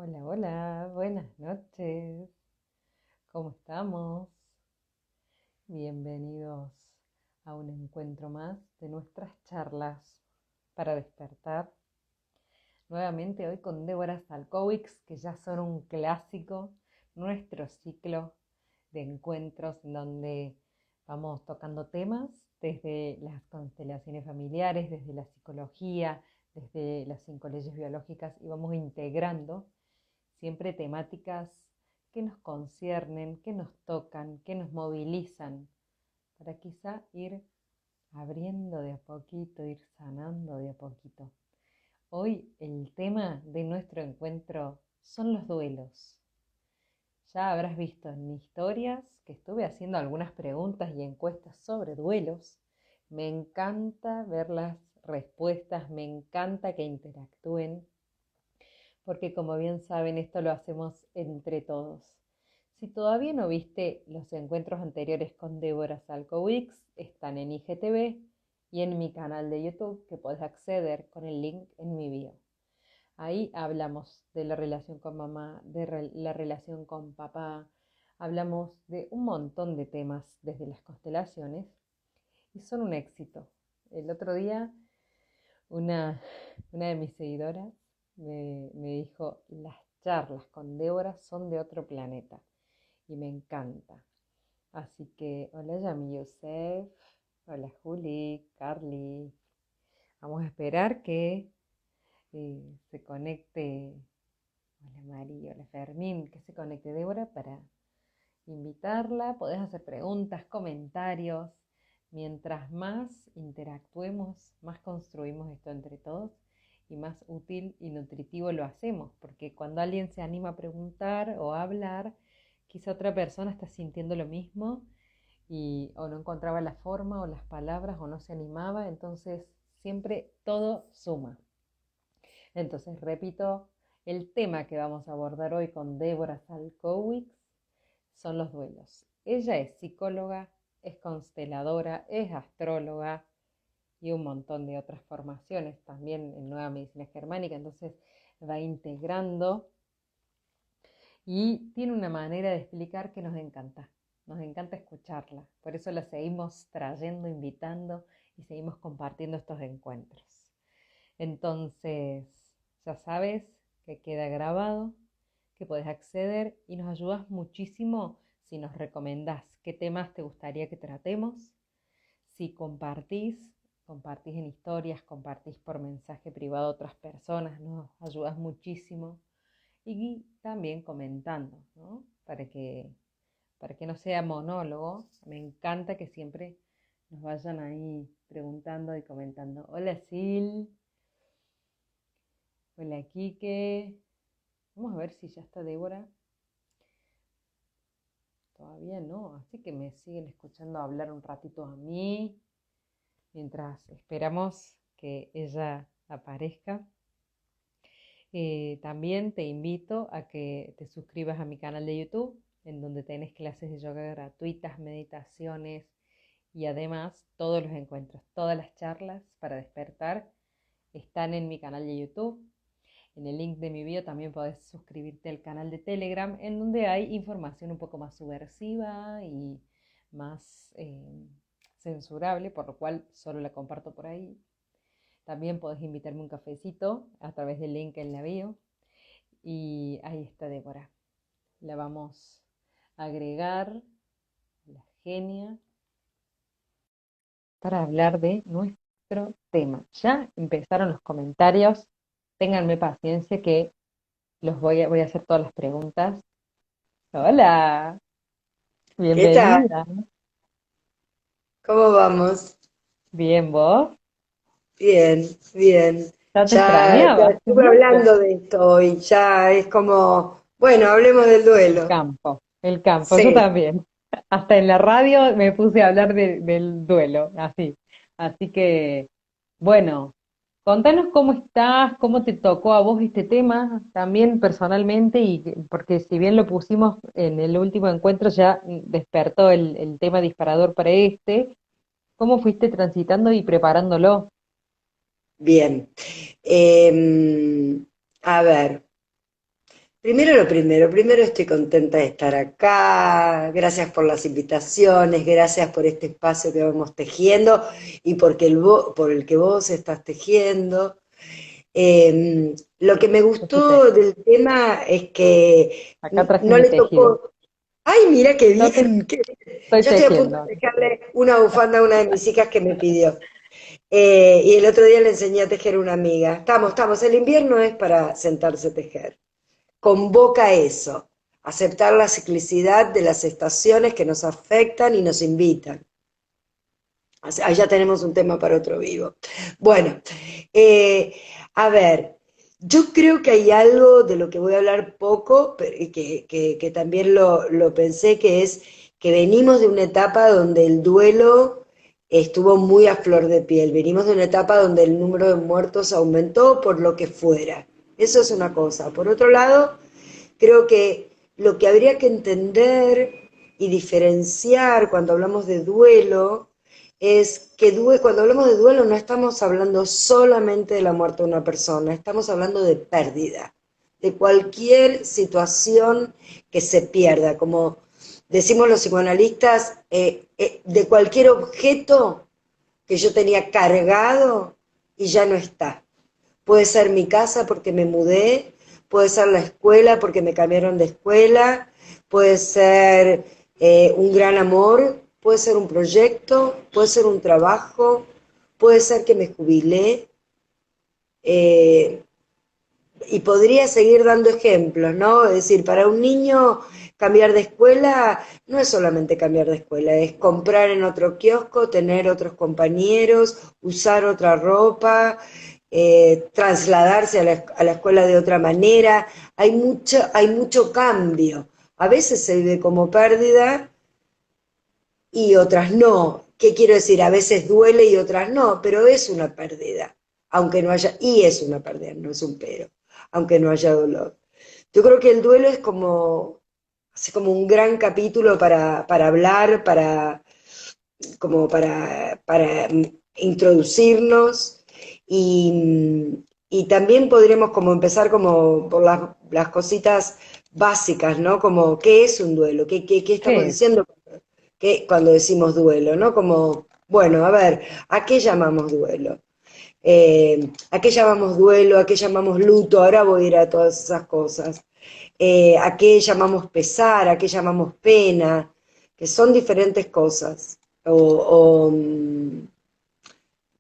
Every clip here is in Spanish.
Hola, hola, buenas noches. ¿Cómo estamos? Bienvenidos a un encuentro más de nuestras charlas para despertar. Nuevamente hoy con Débora Salkowicz, que ya son un clásico, nuestro ciclo de encuentros en donde vamos tocando temas desde las constelaciones familiares, desde la psicología, desde las 5 leyes biológicas y vamos integrando siempre temáticas que nos conciernen, que nos tocan, que nos movilizan, para quizá ir abriendo de a poquito, ir sanando de a poquito. Hoy el tema de nuestro encuentro son los duelos. Ya habrás visto en mis historias que estuve haciendo algunas preguntas y encuestas sobre duelos. Me encanta ver las respuestas, me encanta que interactúen, porque como bien saben, esto lo hacemos entre todos. Si todavía no viste los encuentros anteriores con Débora Salkowicz, están en IGTV y en mi canal de YouTube, que podés acceder con el link en mi bio. Ahí hablamos de la relación con mamá, de la relación con papá, hablamos de un montón de temas desde las constelaciones y son un éxito. El otro día una, una de mis seguidoras me dijo, las charlas con Débora son de otro planeta y me encanta. Así que, hola Yami Yosef, hola Juli, Carly. Vamos a esperar que se conecte, hola María, hola Fermín, que se conecte Débora para invitarla. Podés hacer preguntas, comentarios. Mientras más interactuemos, más construimos esto entre todos y más útil y nutritivo lo hacemos, porque cuando alguien se anima a preguntar o a hablar, quizá otra persona está sintiendo lo mismo y o no encontraba la forma o las palabras o no se animaba, entonces siempre todo suma. Entonces, repito, el tema que vamos a abordar hoy con Débora Salkowicz son los duelos. Ella es psicóloga, es consteladora, es astróloga y un montón de otras formaciones también en Nueva Medicina Germánica, entonces va integrando y tiene una manera de explicar que nos encanta escucharla, por eso la seguimos trayendo, invitando y seguimos compartiendo estos encuentros. Entonces, ya sabes que queda grabado, que podés acceder y nos ayudas muchísimo si nos recomendás qué temas te gustaría que tratemos, si compartís en historias, compartís por mensaje privado a otras personas, nos ayudas muchísimo y también comentando, ¿no? Para que no sea monólogo, me encanta que siempre nos vayan ahí preguntando y comentando. Hola Sil, hola Quique. Vamos a ver si ya está Débora. Todavía no, así que me siguen escuchando hablar un ratito a mí mientras esperamos que ella aparezca. También te invito a que te suscribas a mi canal de YouTube, en donde tenés clases de yoga gratuitas, meditaciones y además todos los encuentros, todas las charlas para despertar están en mi canal de YouTube. En el link de mi bio también podés suscribirte al canal de Telegram, en donde hay información un poco más subversiva y más censurable, por lo cual solo la comparto por ahí. También podés invitarme un cafecito a través del link en la bio. Y ahí está Débora. La vamos a agregar, la genia, para hablar de nuestro tema. Ya empezaron los comentarios. Ténganme paciencia que voy a hacer todas las preguntas. Hola, ¿Qué tal? bienvenida. ¿Cómo vamos? Bien, ¿vos? Bien, bien. Ya te Ya extrañaba hace estuve mucho. hablando de esto hoy, ya es como, bueno, hablemos del El duelo. campo, el campo, yo Sí, también. Hasta en la radio me puse a hablar del duelo, así. Así que, bueno, contanos cómo estás, cómo te tocó a vos este tema, también personalmente, porque si bien lo pusimos en el último encuentro, ya despertó el tema disparador para este. ¿Cómo fuiste transitando y preparándolo? bien. A ver, Primero lo primero, primero estoy contenta de estar acá, gracias por las invitaciones, gracias por este espacio que vamos tejiendo y porque por el que vos estás tejiendo. Lo que me Teji, gustó teji. del tema es que Acá traje no mi le tejido. tocó. Ay, mira qué No te bien, qué bien. estoy Yo estoy a punto tejiendo. de dejarle una bufanda a una de mis hijas que me pidió. Y el otro día le enseñé a tejer a una amiga. Estamos, el invierno es para sentarse a tejer. Convoca eso, aceptar la ciclicidad de las estaciones que nos afectan y nos invitan. Allá tenemos un tema para otro vivo. Bueno, eh, a ver, yo creo que hay algo de lo que voy a hablar poco, pero que también lo pensé, que es que venimos de una etapa donde el duelo estuvo muy a flor de piel, venimos de una etapa donde el número de muertos aumentó por lo que fuera. Eso es una cosa. Por otro lado, creo que lo que habría que entender y diferenciar cuando hablamos de duelo es que cuando hablamos de duelo no estamos hablando solamente de la muerte de una persona, estamos hablando de pérdida, de cualquier situación que se pierda, como decimos los psicoanalistas, de cualquier objeto que yo tenía cargado y ya no está. Puede ser mi casa porque me mudé, puede ser la escuela porque me cambiaron de escuela, puede ser un gran amor, puede ser un proyecto, puede ser un trabajo, puede ser que me jubilé. eh, y podría seguir dando ejemplos, ¿no? Es decir, para un niño cambiar de escuela no es solamente cambiar de escuela, es comprar en otro kiosco, tener otros compañeros, usar otra ropa, trasladarse a la escuela de otra manera. Hay mucho cambio. A veces se vive como pérdida y otras no. ¿Qué quiero decir? A veces duele y otras no, pero es una pérdida, aunque no haya, y es una pérdida, no es un pero, aunque no haya dolor. Yo creo que el duelo es como, así como un gran capítulo para hablar, para introducirnos y también podremos como empezar como por las cositas básicas, ¿no? Como, ¿qué es un duelo? ¿Qué estamos ¿Qué es? diciendo cuando decimos duelo, ¿no? Como, bueno, a ver, ¿a qué llamamos duelo? ¿A qué llamamos duelo? ¿A qué llamamos luto? Ahora voy a ir a todas esas cosas. ¿A qué llamamos pesar? ¿A qué llamamos pena? Que son diferentes cosas.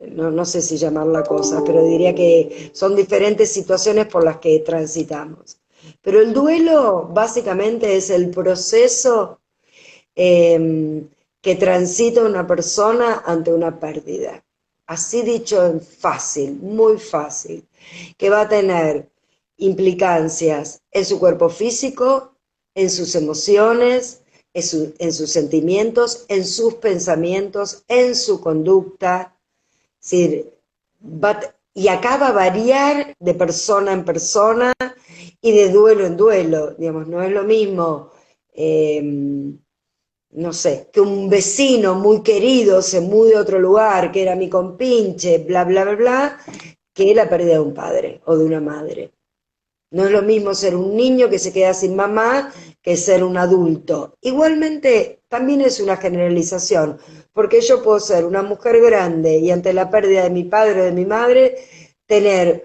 No sé si llamarla cosas, pero diría que son diferentes situaciones por las que transitamos. Pero el duelo básicamente es el proceso que transita una persona ante una pérdida. Así dicho en fácil, muy fácil, que va a tener implicancias en su cuerpo físico, en sus emociones, en sus sentimientos, en sus pensamientos, en su conducta. Es decir, y acá va a variar de persona en persona y de duelo en duelo. Digamos, no es lo mismo no sé, que un vecino muy querido se mude a otro lugar, que era mi compinche, bla, bla, bla, bla, que la pérdida de un padre o de una madre. No es lo mismo ser un niño que se queda sin mamá que ser un adulto. Igualmente, también es una generalización, porque yo puedo ser una mujer grande y ante la pérdida de mi padre o de mi madre, tener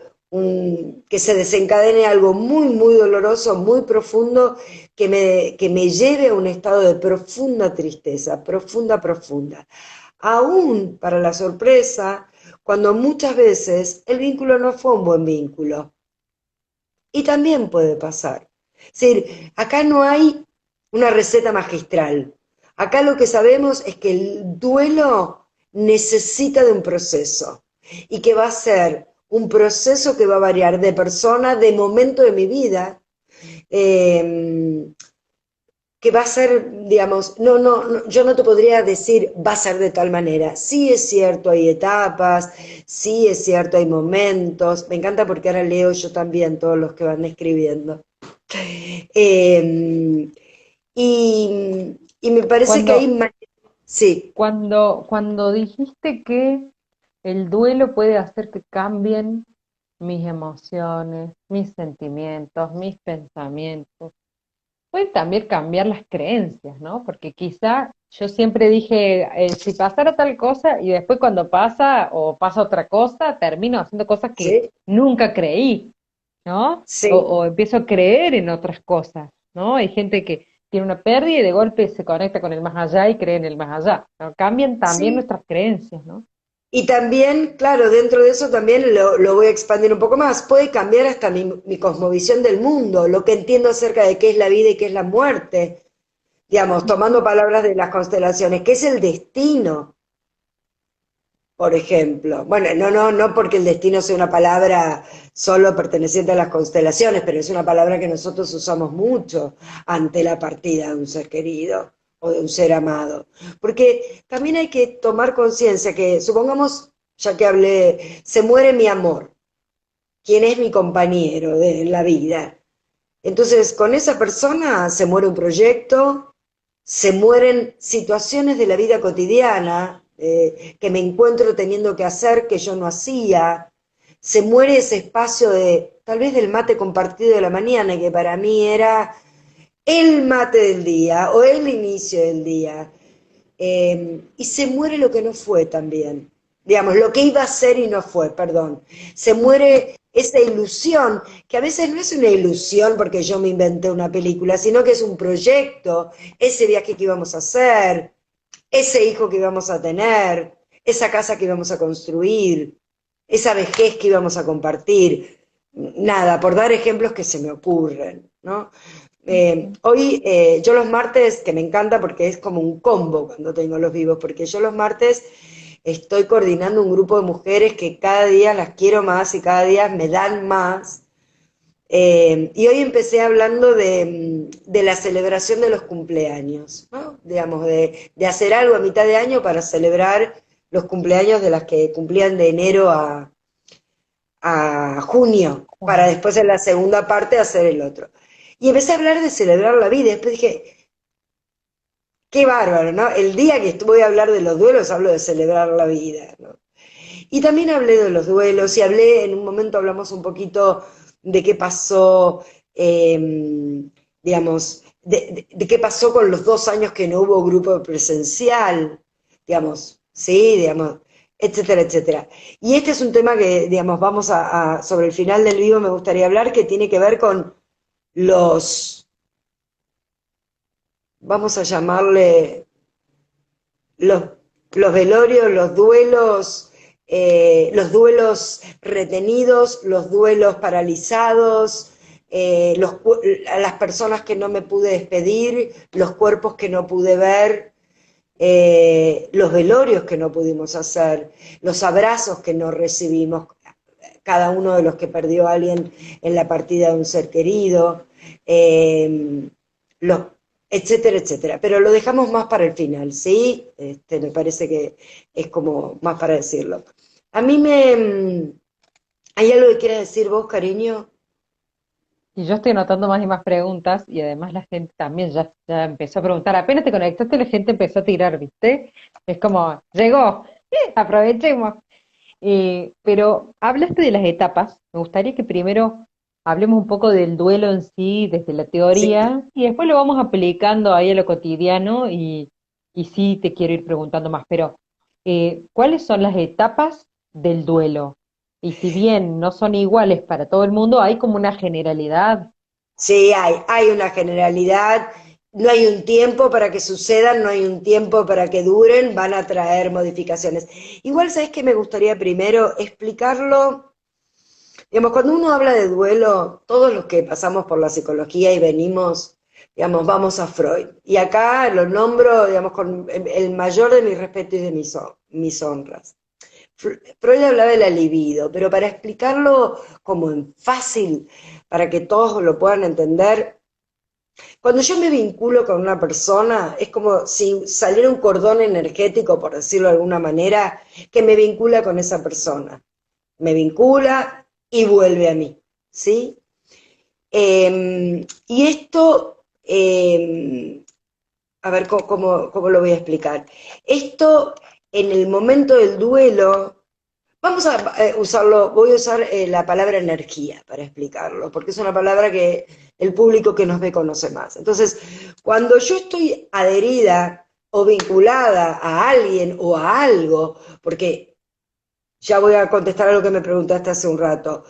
que se desencadene algo muy, muy doloroso, muy profundo, que me lleve a un estado de profunda tristeza, profunda, profunda. Aún para la sorpresa, cuando muchas veces el vínculo no fue un buen vínculo. Y también puede pasar. Es decir, acá no hay una receta magistral. Acá lo que sabemos es que el duelo necesita de un proceso y que va a ser un proceso que va a variar de persona, de momento de mi vida, eh, que va a ser, digamos, yo no te podría decir va a ser de tal manera. Sí es cierto, hay etapas, sí es cierto, hay momentos. Me encanta porque ahora leo yo también todos los que van escribiendo. Eh, y me parece que Cuando, hay, sí, cuando dijiste que el duelo puede hacer que cambien mis emociones, mis sentimientos, mis pensamientos. Puede también cambiar las creencias, ¿no? Porque quizá yo siempre dije, si pasara tal cosa y después cuando pasa o pasa otra cosa, termino haciendo cosas que ¿Sí? nunca creí, ¿no? Sí, O empiezo a creer en otras cosas, ¿no? Hay gente que tiene una pérdida y de golpe se conecta con el más allá y cree en el más allá, ¿no? Cambian también sí. nuestras creencias, ¿no? Y también, claro, dentro de eso también lo voy a expandir un poco más. Puede cambiar hasta mi cosmovisión del mundo, lo que entiendo acerca de qué es la vida y qué es la muerte. Digamos, Ujú. tomando palabras de las constelaciones, ¿qué es el destino? Por ejemplo. Bueno, no porque el destino sea una palabra solo perteneciente a las constelaciones, pero es una palabra que nosotros usamos mucho ante la partida de un ser querido o de un ser amado. Porque también hay que tomar conciencia que, supongamos, ya que hablé, se muere mi amor, quien es mi compañero de la vida. Entonces, con esa persona se muere un proyecto, se mueren situaciones de la vida cotidiana que me encuentro teniendo que hacer que yo no hacía, se muere ese espacio de tal vez del mate compartido de la mañana, que para mí era el mate del día o el inicio del día. Y se muere lo que no fue también. Digamos, lo que iba a ser y no fue, perdón. Se muere esa ilusión, que a veces no es una ilusión porque yo me inventé una película, sino que es un proyecto, ese viaje que íbamos a hacer, ese hijo que íbamos a tener, esa casa que íbamos a construir, esa vejez que íbamos a compartir. Nada, por dar ejemplos que se me ocurren, ¿no? Ujú. Hoy yo los martes, que me encanta porque es como un combo cuando tengo los vivos, porque yo los martes estoy coordinando un grupo de mujeres que cada día las quiero más y cada día me dan más. Y hoy empecé hablando de la celebración de los cumpleaños, ¿no? Digamos, de hacer algo a mitad de año para celebrar los cumpleaños de las que cumplían de enero a junio, para Bueno, después en la segunda parte hacer el otro. Y empecé a hablar de celebrar la vida, y después dije, qué bárbaro, ¿no? El día que voy a hablar de los duelos, hablo de celebrar la vida, ¿no? Y también hablé de los duelos y hablé, en un momento hablamos un poquito de qué pasó, digamos, de qué pasó con los 2 años que no hubo grupo presencial, digamos, sí, digamos, etcétera, etcétera. Y este es un tema que, digamos, sobre el final del vivo me gustaría hablar, que tiene que ver con los, vamos a llamarle los, los velorios, los duelos retenidos, los duelos paralizados, a las personas que no me pude despedir, los cuerpos que no pude ver, los velorios que no pudimos hacer, los abrazos que no recibimos, cada uno de los que perdió a alguien en la partida de un ser querido, los, etcétera, etcétera. Pero lo dejamos más para el final, ¿sí? Me parece que es como más para decirlo. A mí ¿Hay algo que quieras decir vos, cariño? y yo estoy anotando más y más preguntas y además la gente también ya empezó a preguntar. Apenas te conectaste, la gente empezó a tirar, ¿viste? Es como, llegó, aprovechemos. Pero hablaste de las etapas. Me gustaría que primero hablemos un poco del duelo en sí, desde la Sí. teoría, y después lo vamos aplicando ahí a lo cotidiano y sí te quiero ir preguntando más. Pero, ¿cuáles son las etapas del duelo? Y si bien no son iguales para todo el mundo, hay como una generalidad. Sí, hay una generalidad, no hay un tiempo para que sucedan, no hay un tiempo para que duren, van a traer modificaciones. Igual, ¿sabes qué me gustaría primero explicarlo? Digamos, cuando uno habla de duelo, todos los que pasamos por la psicología y venimos, digamos, vamos a Freud. Y acá lo nombro, digamos, con el mayor de mis respetos y de mis honras. Freud hablaba de la libido, pero para explicarlo como en fácil, para que todos lo puedan entender, cuando yo me vinculo con una persona, es como si saliera un cordón energético, por decirlo de alguna manera, que me vincula con esa persona. Me vincula y vuelve a mí, ¿sí? Y esto, a ver cómo lo voy a explicar. Esto, en el momento del duelo, Vamos a usarlo, voy a usar la palabra energía para explicarlo, porque es una palabra que el público que nos ve conoce más. Entonces, cuando yo estoy adherida o vinculada a alguien o a algo, porque ya voy a contestar a lo que me preguntaste hace un rato,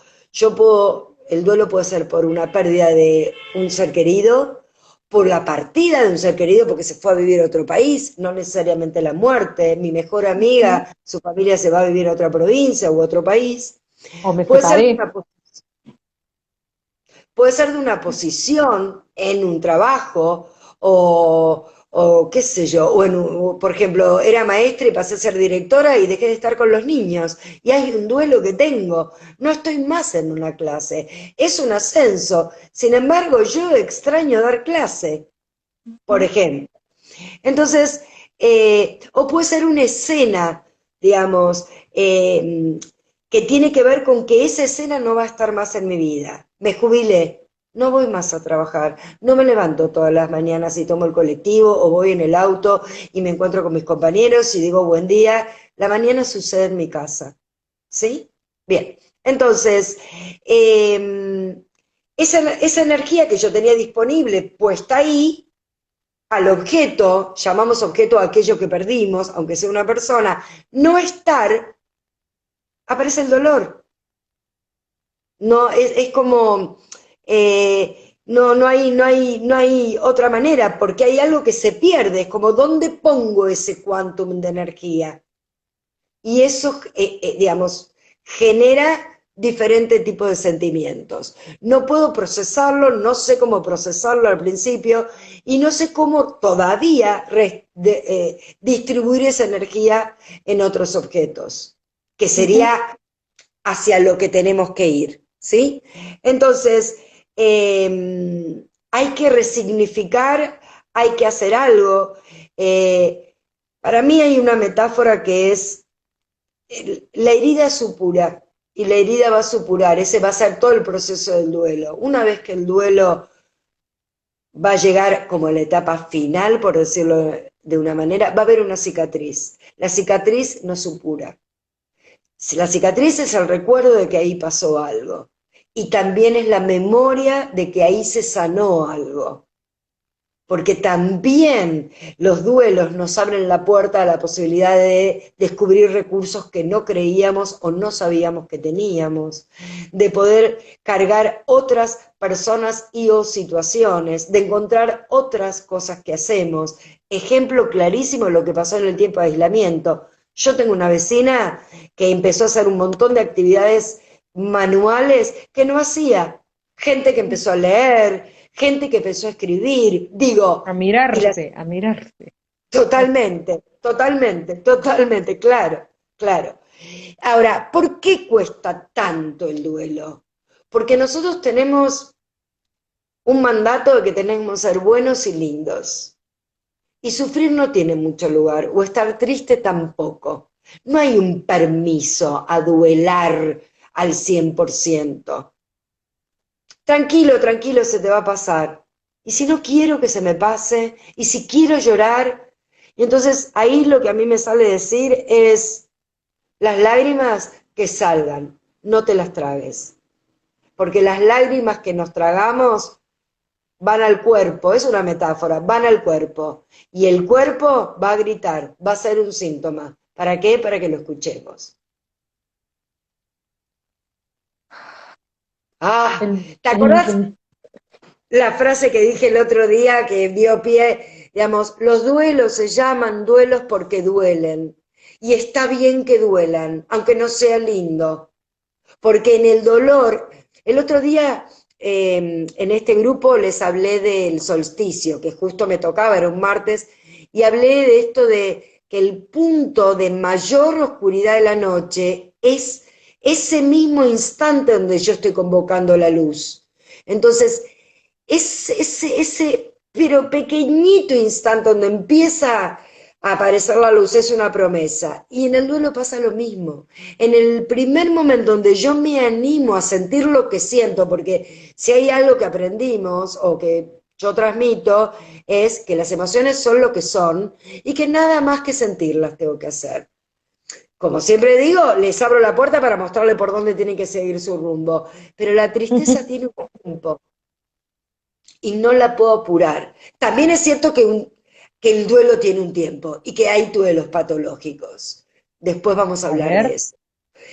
el duelo puede ser por una pérdida de un ser querido, por la partida de un ser querido porque se fue a vivir a otro país, no necesariamente la muerte. Mi mejor Ujú. amiga, su familia se va a vivir a otra provincia u otro país. O me Puede ser separé. de una, puede ser de una posición en un trabajo o qué sé yo, por ejemplo, era maestra y pasé a ser directora y dejé de estar con los niños. Y hay un duelo que tengo. No estoy más en una clase. Es un ascenso. Sin embargo, yo extraño dar clase, por Ujú. ejemplo. Entonces, o puede ser una escena, digamos, que tiene que ver con que esa escena no va a estar más en mi vida. Me jubilé, no voy más a trabajar, no me levanto todas las mañanas y tomo el colectivo o voy en el auto y me encuentro con mis compañeros y digo buen día. La mañana sucede en mi casa. ¿Sí? Bien. Entonces, esa energía que yo tenía disponible puesta ahí, al objeto, llamamos objeto a aquello que perdimos, aunque sea una persona, no estar, aparece el dolor. No, es como, no hay otra manera, porque hay algo que se pierde, es como, ¿dónde pongo ese quantum de energía? Y eso, digamos, genera diferentes tipos de sentimientos. No puedo procesarlo, no sé cómo procesarlo al principio y no sé cómo todavía distribuir esa energía en otros objetos, que Ujú. sería hacia lo que tenemos que ir, ¿sí? Entonces, hay que resignificar, hay que hacer algo. Eh, para mí hay una metáfora que es la herida supura y la herida va a supurar, ese va a ser todo el proceso del duelo. Una vez que el duelo va a llegar como a la etapa final, por decirlo de una manera, va a haber una cicatriz. La cicatriz no supura. La cicatriz es el recuerdo de que ahí pasó algo y también es la memoria de que ahí se sanó algo. Porque también los duelos nos abren la puerta a la posibilidad de descubrir recursos que no creíamos o no sabíamos que teníamos, de poder cargar otras personas y o situaciones, de encontrar otras cosas que hacemos. Ejemplo clarísimo de lo que pasó en el tiempo de aislamiento. Yo tengo una vecina que empezó a hacer un montón de actividades manuales que no hacía. Gente que empezó a leer, gente que empezó a escribir, digo, y las, A mirarse. totalmente, totalmente, totalmente, claro, claro. Ahora, ¿por qué cuesta tanto el duelo? Porque nosotros tenemos un mandato de que tenemos que ser buenos y lindos. Y sufrir no tiene mucho lugar, o estar triste tampoco. No hay un permiso a duelar al 100%. Tranquilo, tranquilo, se te va a pasar. Y si no quiero que se me pase, y si quiero llorar, y entonces ahí lo que a mí me sale decir es, las lágrimas que salgan, no te las tragues. Porque las lágrimas que nos tragamos van al cuerpo, es una metáfora, van al cuerpo. Y el cuerpo va a gritar, va a ser un síntoma. ¿Para qué? Para que lo escuchemos. Ah, El, ¿te acordás el- la frase que dije el otro día que dio pie, digamos, los duelos se llaman duelos porque duelen. Y está bien que duelan, aunque no sea lindo. Porque en el dolor, el otro día en este grupo les hablé del solsticio, que justo me tocaba, era un martes, y hablé de esto de que el punto de mayor oscuridad de la noche es ese mismo instante donde yo estoy convocando la luz. Entonces, pero pequeñito instante donde empieza a aparecer la luz es una promesa. Y en el duelo pasa lo mismo. En el primer momento donde yo me animo a sentir lo que siento, porque si hay algo que aprendimos o que yo transmito, es que las emociones son lo que son y que nada más que sentirlas tengo que hacer. como siempre digo, les abro la puerta para mostrarle por dónde tienen que seguir su rumbo. Pero la tristeza tiene un tiempo y no la puedo apurar. También es cierto que el duelo tiene un tiempo y que hay duelos patológicos. Después vamos a A hablar de ver, eso.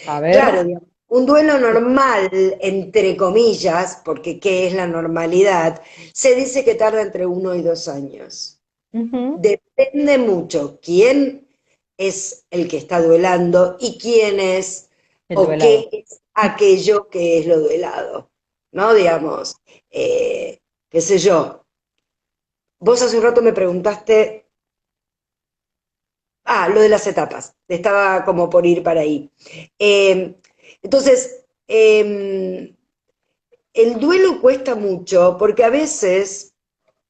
a Claro, ver. digamos, un duelo normal, entre comillas, porque ¿qué es la normalidad? Se dice que tarda entre 1 y 2 años. Ujú. Depende mucho quién es el que está duelando y quién es El o qué duelado. es aquello que es lo duelado, ¿no? Digamos, qué sé yo. Vos hace un rato me preguntaste, lo de las etapas, estaba como por ir para ahí. Entonces, el duelo cuesta mucho porque a veces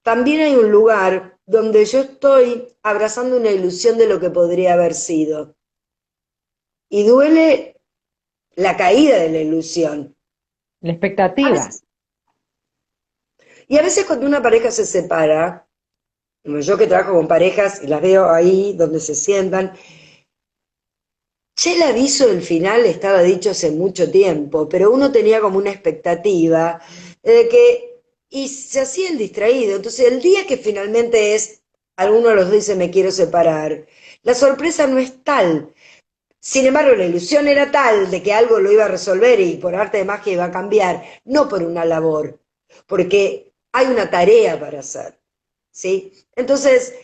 también hay un lugar donde yo estoy abrazando una ilusión de lo que podría haber sido. Y duele la caída de la ilusión. La A expectativa. veces, y a veces cuando una pareja se separa, como yo que trabajo con parejas y las veo ahí donde se sientan, ya el aviso del final estaba dicho hace mucho tiempo, pero uno tenía como una expectativa de que, y se hacía el distraído. Entonces el día que finalmente es, alguno de los dos dice me quiero separar, la sorpresa no es tal. Sin embargo, la ilusión era tal de que algo lo iba a resolver y por arte de magia iba a cambiar, no por una labor, porque hay una tarea para hacer, ¿sí? Entonces,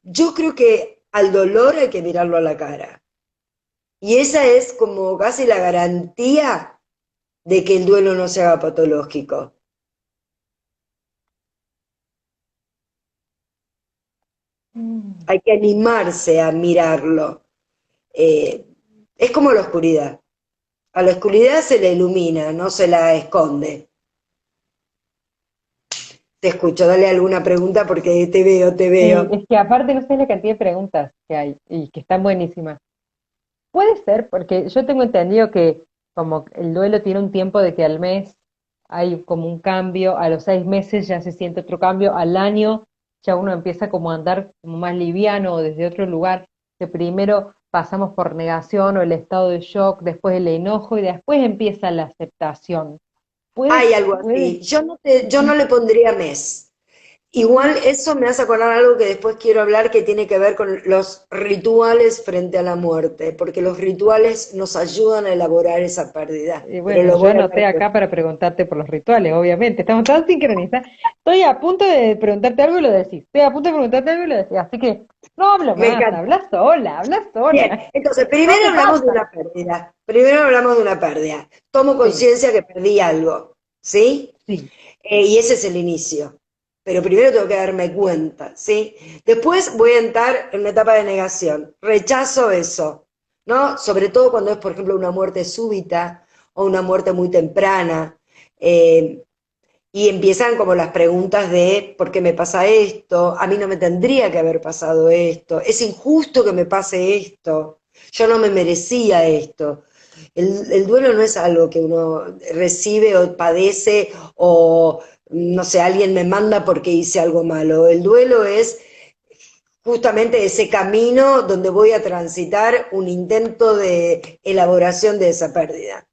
yo creo que al dolor hay que mirarlo a la cara. Y esa es como casi la garantía de que el duelo no se haga patológico. Mm. Hay que animarse a mirarlo. Eh, es como la oscuridad. A la oscuridad se la ilumina, no se la esconde. Te escucho, dale alguna pregunta porque te veo, te Sí, veo. es que aparte no sé la cantidad de preguntas que hay y que están buenísimas. Puede ser, porque yo tengo entendido que como el duelo tiene un tiempo de que al mes hay como un cambio, a los 6 meses ya se siente otro cambio, al año ya uno empieza como a andar como más liviano o desde otro lugar, que primero pasamos por negación o el estado de shock, después el enojo y después empieza la aceptación. Hay Puede, algo puede. así. Yo no le pondría mes. Igual eso me hace acordar algo que después quiero hablar que tiene que ver con los rituales frente a la muerte, porque los rituales nos ayudan a elaborar esa pérdida, Y pero bueno, lo yo voy a anoté hablar acá para preguntarte por los rituales, obviamente. Estamos tan sincronizados. Estoy a punto de preguntarte algo y lo decís. Estoy a punto de preguntarte algo y lo decís. Así que no hablo Me más, encanta. habla sola, habla Bien, sola. entonces, No primero hace hablamos de falta. una pérdida. Primero hablamos de una pérdida. Tomo Sí, conciencia que perdí algo, ¿sí? sí. Y ese es el inicio. Pero primero tengo que darme cuenta, ¿sí? Después voy a entrar en una etapa de negación. Rechazo eso, ¿no? Sobre todo cuando es, por ejemplo, una muerte súbita o una muerte muy temprana. Eh, y empiezan como las preguntas de ¿por qué me pasa esto? A mí no me tendría que haber pasado esto. Es injusto que me pase esto. Yo no me merecía esto. El duelo no es algo que uno recibe o padece o, no sé, alguien me manda porque hice algo malo. El duelo es justamente ese camino donde voy a transitar un intento de elaboración de esa pérdida.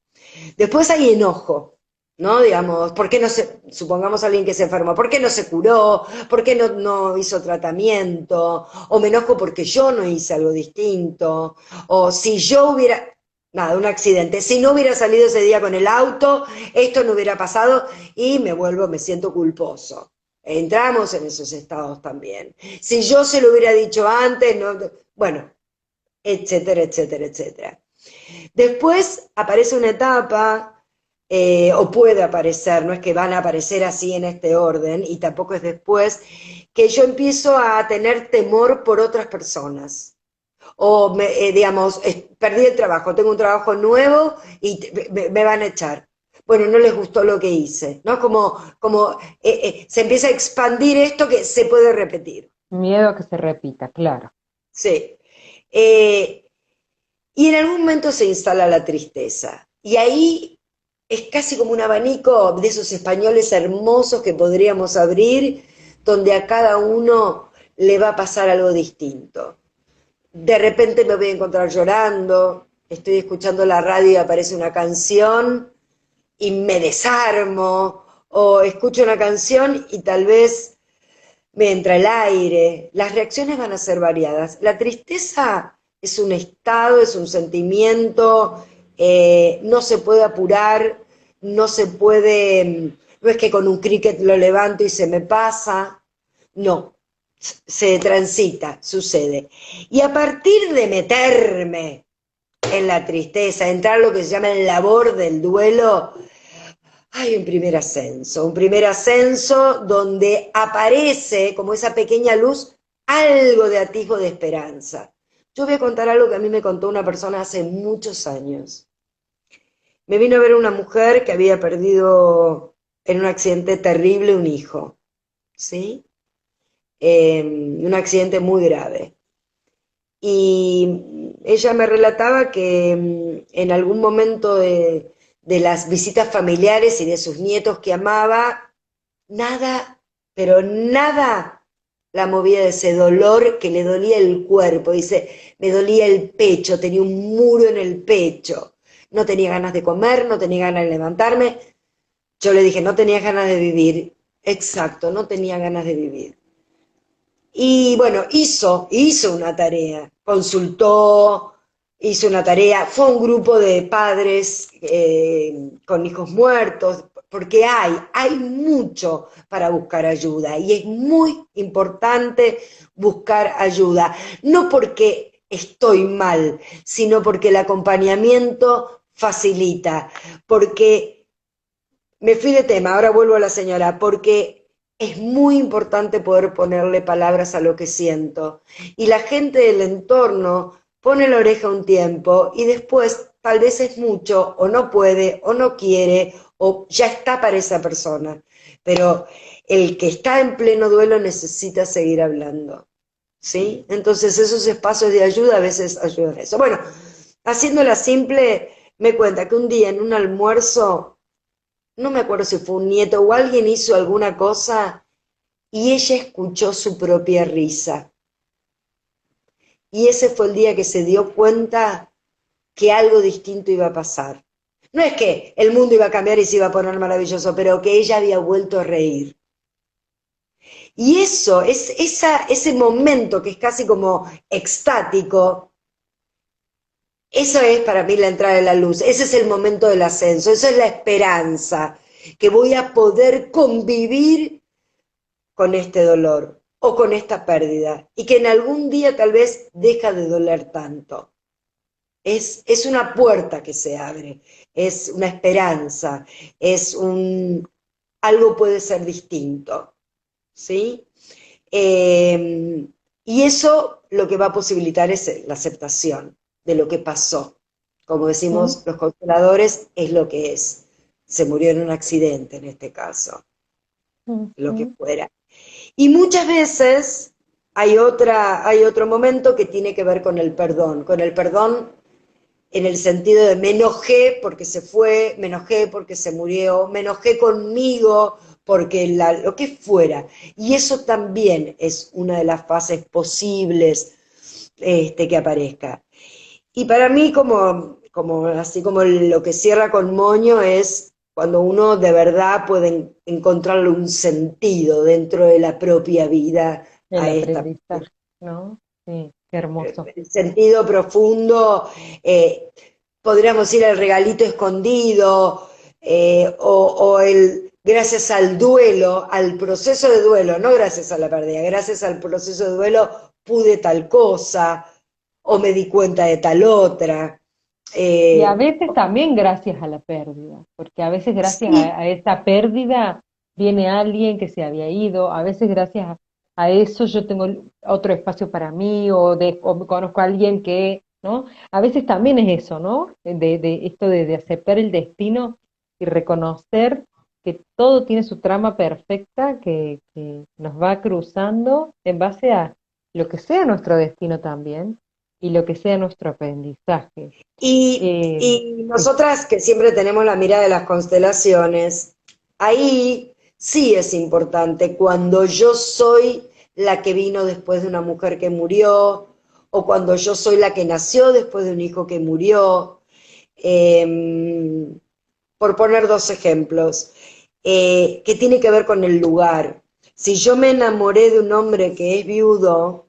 Después hay enojo, ¿no? Digamos, ¿por qué no se, supongamos a alguien que se enfermó, ¿por qué no se curó? ¿Por qué no hizo tratamiento? O me enojo porque yo no hice algo distinto. O si yo hubiera, nada, un accidente, si no hubiera salido ese día con el auto, esto no hubiera pasado y me siento culposo. Entramos en esos estados también. Si yo se lo hubiera dicho antes, no, bueno, etcétera, etcétera, etcétera. Después aparece una etapa, o puede aparecer, no es que van a aparecer así en este orden, y tampoco es después, que yo empiezo a tener temor por otras personas. O, digamos, perdí el trabajo, tengo un trabajo nuevo y me van a echar. Bueno, no les gustó lo que hice, ¿no? Como se empieza a expandir esto que se puede repetir. Miedo a que se repita, claro. Sí. Eh, y en algún momento se instala la tristeza. Y ahí es casi como un abanico de esos españoles hermosos que podríamos abrir, donde a cada uno le va a pasar algo distinto. de repente me voy a encontrar llorando, estoy escuchando la radio y aparece una canción y me desarmo, o escucho una canción y tal vez me entra el aire. Las reacciones van a ser variadas. La tristeza es un estado, es un sentimiento, no se puede apurar, no se puede, no es que con un cricket lo levanto y se me pasa, no, se transita, sucede. Y a partir de meterme en la tristeza, entrar a lo que se llama el labor del duelo, hay un primer ascenso donde aparece como esa pequeña luz algo de atisbo de esperanza. Yo voy a contar algo que a mí me contó una persona hace muchos años. Me vino a ver una mujer que había perdido en un accidente terrible un hijo, ¿sí? Un accidente muy grave. Y ella me relataba que en algún momento de las visitas familiares y de sus nietos que amaba, nada, pero nada la movía de ese dolor que le dolía el cuerpo. Dice, me dolía el pecho, tenía un muro en el pecho. No tenía ganas de comer, no tenía ganas de levantarme. Yo le dije, no tenía ganas de vivir. Exacto, no tenía ganas de vivir. Y bueno, hizo una tarea, consultó, hizo una tarea, fue un grupo de padres con hijos muertos, porque hay mucho para buscar ayuda y es muy importante buscar ayuda, no porque estoy mal, sino porque el acompañamiento facilita, porque me fui de tema, ahora vuelvo a la señora, porque es muy importante poder ponerle palabras a lo que siento. Y la gente del entorno pone la oreja un tiempo y después tal vez es mucho, o no puede, o no quiere, o ya está para esa persona. Pero el que está en pleno duelo necesita seguir hablando. ¿Sí? Entonces esos espacios de ayuda a veces ayudan a eso. Bueno, haciéndola simple, me cuenta que un día en un almuerzo no me acuerdo si fue un nieto o alguien hizo alguna cosa y ella escuchó su propia risa. Y ese fue el día que se dio cuenta que algo distinto iba a pasar. No es que el mundo iba a cambiar y se iba a poner maravilloso, pero que ella había vuelto a reír. Y eso, ese momento que es casi como extático, eso es para mí la entrada de la luz, ese es el momento del ascenso, esa es la esperanza, que voy a poder convivir con este dolor o con esta pérdida y que en algún día tal vez deja de doler tanto. Es una puerta que se abre, es una esperanza, es un... algo puede ser distinto, ¿sí? Y eso lo que va a posibilitar es la aceptación de lo que pasó. Como decimos los consoladores, es lo que es. Se murió en un accidente en este caso, lo que fuera. Y muchas veces hay otro momento que tiene que ver con el perdón en el sentido de me enojé porque se fue, me enojé porque se murió, me enojé conmigo porque lo que fuera. Y eso también es una de las fases posibles que aparezca. Y para mí, así como lo que cierra con moño, es cuando uno de verdad puede encontrarle un sentido dentro de la propia vida El a esta. aprendizaje, ¿no? Sí, qué hermoso. El sentido profundo, podríamos decir el regalito escondido, o el gracias al duelo, al proceso de duelo, no gracias a la pérdida, gracias al proceso de duelo pude tal cosa, o me di cuenta de tal otra. Y a Eh, veces también gracias a la pérdida, porque a veces gracias sí, a esa pérdida viene alguien que se había ido, a veces gracias a eso yo tengo otro espacio para mí o conozco a alguien que, ¿no? A veces también es eso, ¿no? De esto de aceptar el destino y reconocer que todo tiene su trama perfecta que nos va cruzando en base a lo que sea nuestro destino también y lo que sea nuestro aprendizaje. Eh, y sí, nosotras que siempre tenemos la mira de las constelaciones, ahí sí es importante cuando yo soy la que vino después de una mujer que murió, o cuando yo soy la que nació después de un hijo que murió. Eh, por poner dos ejemplos, que tiene que ver con el lugar. Si yo me enamoré de un hombre que es viudo,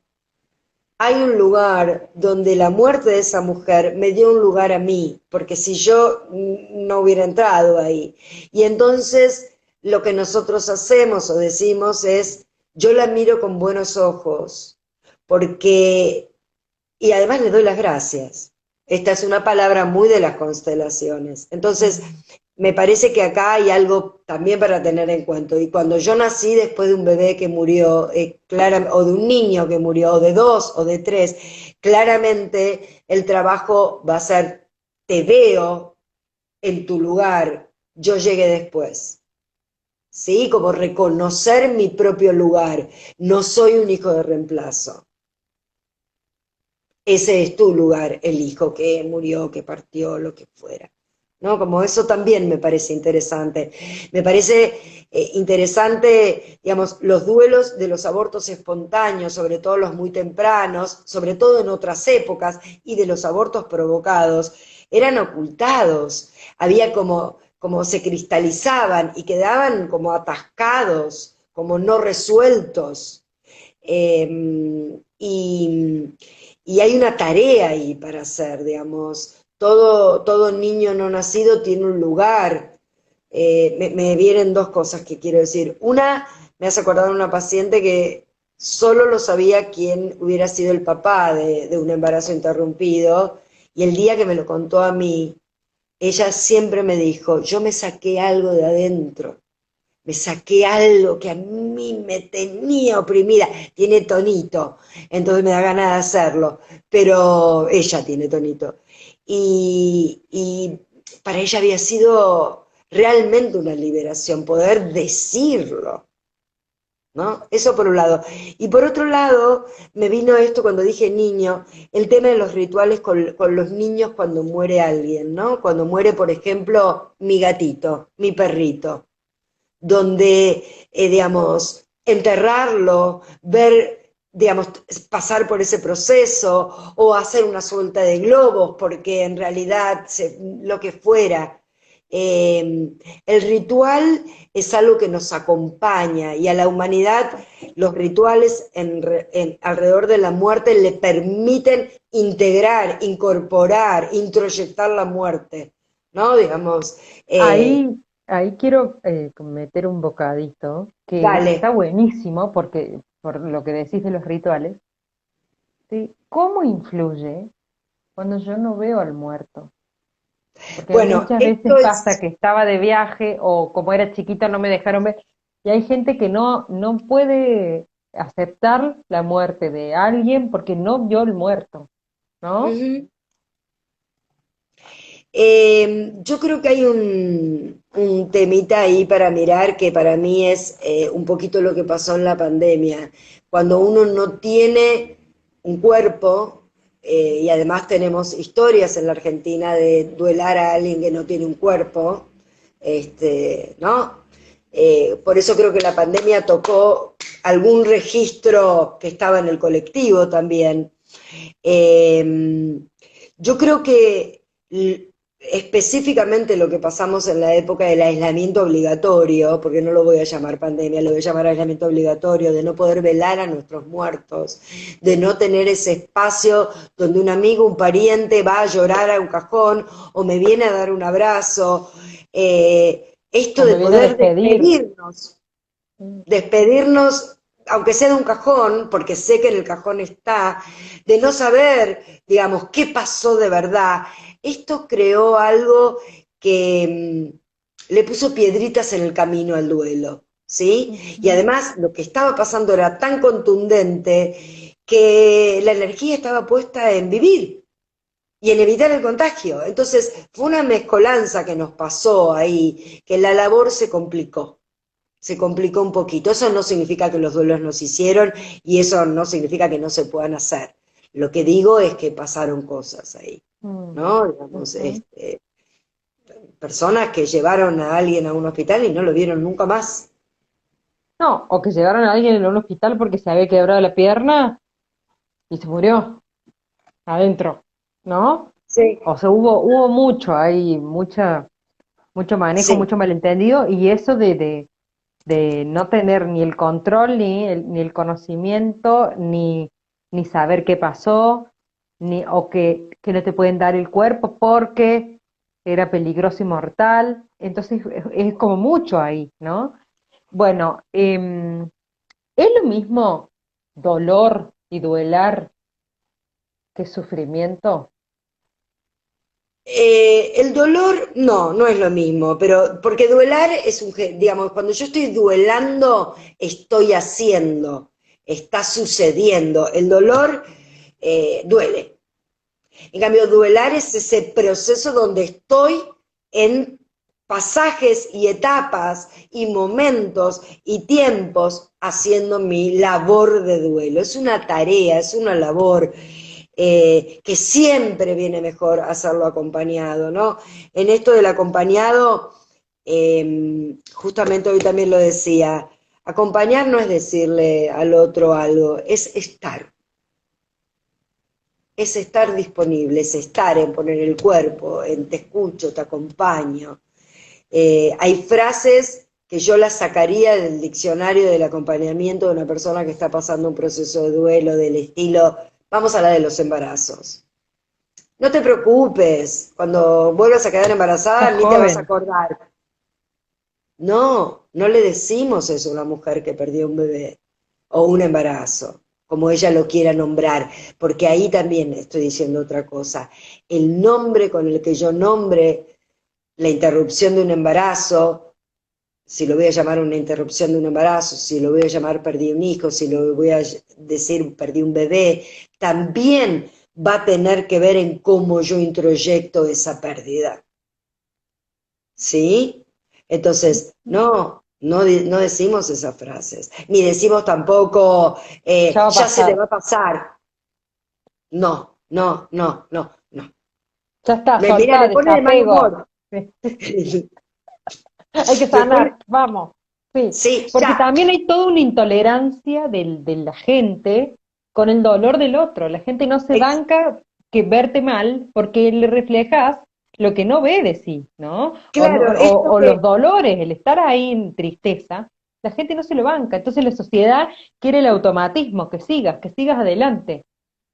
hay un lugar donde la muerte de esa mujer me dio un lugar a mí, porque si yo no hubiera entrado ahí. Y entonces lo que nosotros hacemos o decimos es, yo la miro con buenos ojos, porque, y además le doy las gracias. Esta es una palabra muy de las constelaciones. Entonces, me parece que acá hay algo también para tener en cuenta. Y cuando yo nací después de un bebé que murió, o de un niño que murió, o de dos, o de tres, claramente el trabajo va a ser, te veo en tu lugar, yo llegué después. ¿Sí? Como reconocer mi propio lugar. No soy un hijo de reemplazo. Ese es tu lugar, el hijo que murió, que partió, lo que fuera. ¿No? Como eso también me parece interesante. Me parece interesante, digamos, los duelos de los abortos espontáneos, sobre todo los muy tempranos, sobre todo en otras épocas, y de los abortos provocados, eran ocultados. Había como se cristalizaban y quedaban como atascados, como no resueltos. Y, y hay una tarea ahí para hacer, digamos. Todo niño no nacido tiene un lugar. Me vienen dos cosas que quiero decir. Una, me hace acordar de una paciente que solo lo sabía quién hubiera sido el papá de un embarazo interrumpido, y el día que me lo contó a mí, ella siempre me dijo, yo me saqué algo de adentro, me saqué algo que a mí me tenía oprimida, tiene tonito, entonces me da ganas de hacerlo, pero ella tiene tonito. Y para ella había sido realmente una liberación poder decirlo, ¿no? Eso por un lado. Y por otro lado, me vino esto cuando dije niño, el tema de los rituales con los niños cuando muere alguien, ¿no? Cuando muere, por ejemplo, mi gatito, mi perrito, donde, digamos, enterrarlo, ver, digamos, pasar por ese proceso o hacer una suelta de globos, porque en realidad lo que fuera. El ritual es algo que nos acompaña y a la humanidad los rituales alrededor de la muerte le permiten integrar, incorporar, introyectar la muerte, ¿no? Digamos, Ahí quiero meter un bocadito que dale. está buenísimo porque por lo que decís de los rituales, ¿sí? ¿Cómo influye cuando yo no veo al muerto? Porque Bueno, muchas veces esto pasa es, que estaba de viaje o como era chiquita no me dejaron ver. Y hay gente que no puede aceptar la muerte de alguien porque no vio el muerto, ¿no? ujú. Yo creo que hay un temita ahí para mirar que para mí es un poquito lo que pasó en la pandemia. Cuando uno no tiene un cuerpo, y además tenemos historias en la Argentina de duelar a alguien que no tiene un cuerpo, ¿no? Por eso creo que la pandemia tocó algún registro que estaba en el colectivo también. Yo creo que específicamente lo que pasamos en la época del aislamiento obligatorio, porque no lo voy a llamar pandemia, lo voy a llamar aislamiento obligatorio, de no poder velar a nuestros muertos, de no tener ese espacio donde un amigo, un pariente va a llorar a un cajón o me viene a dar un abrazo, O esto de me viene a poder despedir. despedirnos, aunque sea de un cajón, porque sé que en el cajón está, de no saber, digamos, qué pasó de verdad. Esto creó algo que le puso piedritas en el camino al duelo, ¿sí? Y Ujú. además lo que estaba pasando era tan contundente que la energía estaba puesta en vivir y en evitar el contagio. Entonces fue una mezcolanza que nos pasó ahí, que la labor se complicó un poquito. Eso no significa que los duelos no se hicieron y eso no significa que no se puedan hacer. Lo que digo es que pasaron cosas ahí, Mm, ¿no? Digamos, ujú. personas que llevaron a alguien a un hospital y no lo vieron nunca más. No, o que llevaron a alguien en un hospital porque se había quebrado la pierna y se murió. adentro, ¿no? Sí, O sea, hubo mucho, hay mucho manejo, sí. mucho malentendido, y eso de no tener ni el control, ni el conocimiento, ni saber qué pasó, o que no te pueden dar el cuerpo porque era peligroso y mortal. Entonces es como mucho ahí, ¿no? Bueno, ¿es lo mismo dolor y duelar que sufrimiento? El dolor, no, no es lo mismo, pero porque duelar es digamos, cuando yo estoy duelando, estoy haciendo, está sucediendo. El dolor duele. En cambio, duelar es ese proceso donde estoy en pasajes y etapas y momentos y tiempos haciendo mi labor de duelo. Es una tarea, es una labor que siempre viene mejor hacerlo acompañado, ¿no? En esto del acompañado, justamente hoy también lo decía, acompañar no es decirle al otro algo, es estar disponible, es estar en poner el cuerpo, en te escucho, te acompaño. Hay frases que yo las sacaría del diccionario del acompañamiento de una persona que está pasando un proceso de duelo del estilo, vamos a la de los embarazos. No te preocupes, cuando vuelvas a quedar embarazada Estás ni te vas a joven. acordar. No, no le decimos eso a una mujer que perdió un bebé o un embarazo, como ella lo quiera nombrar, porque ahí también estoy diciendo otra cosa. El nombre con el que yo nombre la interrupción de un embarazo, si lo voy a llamar una interrupción de un embarazo, si lo voy a llamar perdí un hijo, si lo voy a decir perdí un bebé, también va a tener que ver en cómo yo introyecto esa pérdida. ¿Sí? Entonces, no decimos esas frases, ni decimos tampoco, Ya va a ya se te pasar. va a pasar. No, no, no, no, no. Ya está, Mira, soltá, me pone de mal desapego. humor. Hay que Me pone, sanar, vamos. Sí, sí, porque ya, también hay toda una intolerancia de la gente con el dolor del otro. La gente no se ex- banca que verte mal porque le reflejas lo que no ve de sí, ¿no? O, no- claro, o los dolores, el estar ahí en tristeza, la gente no se lo banca. Entonces la sociedad quiere el automatismo, que sigas adelante.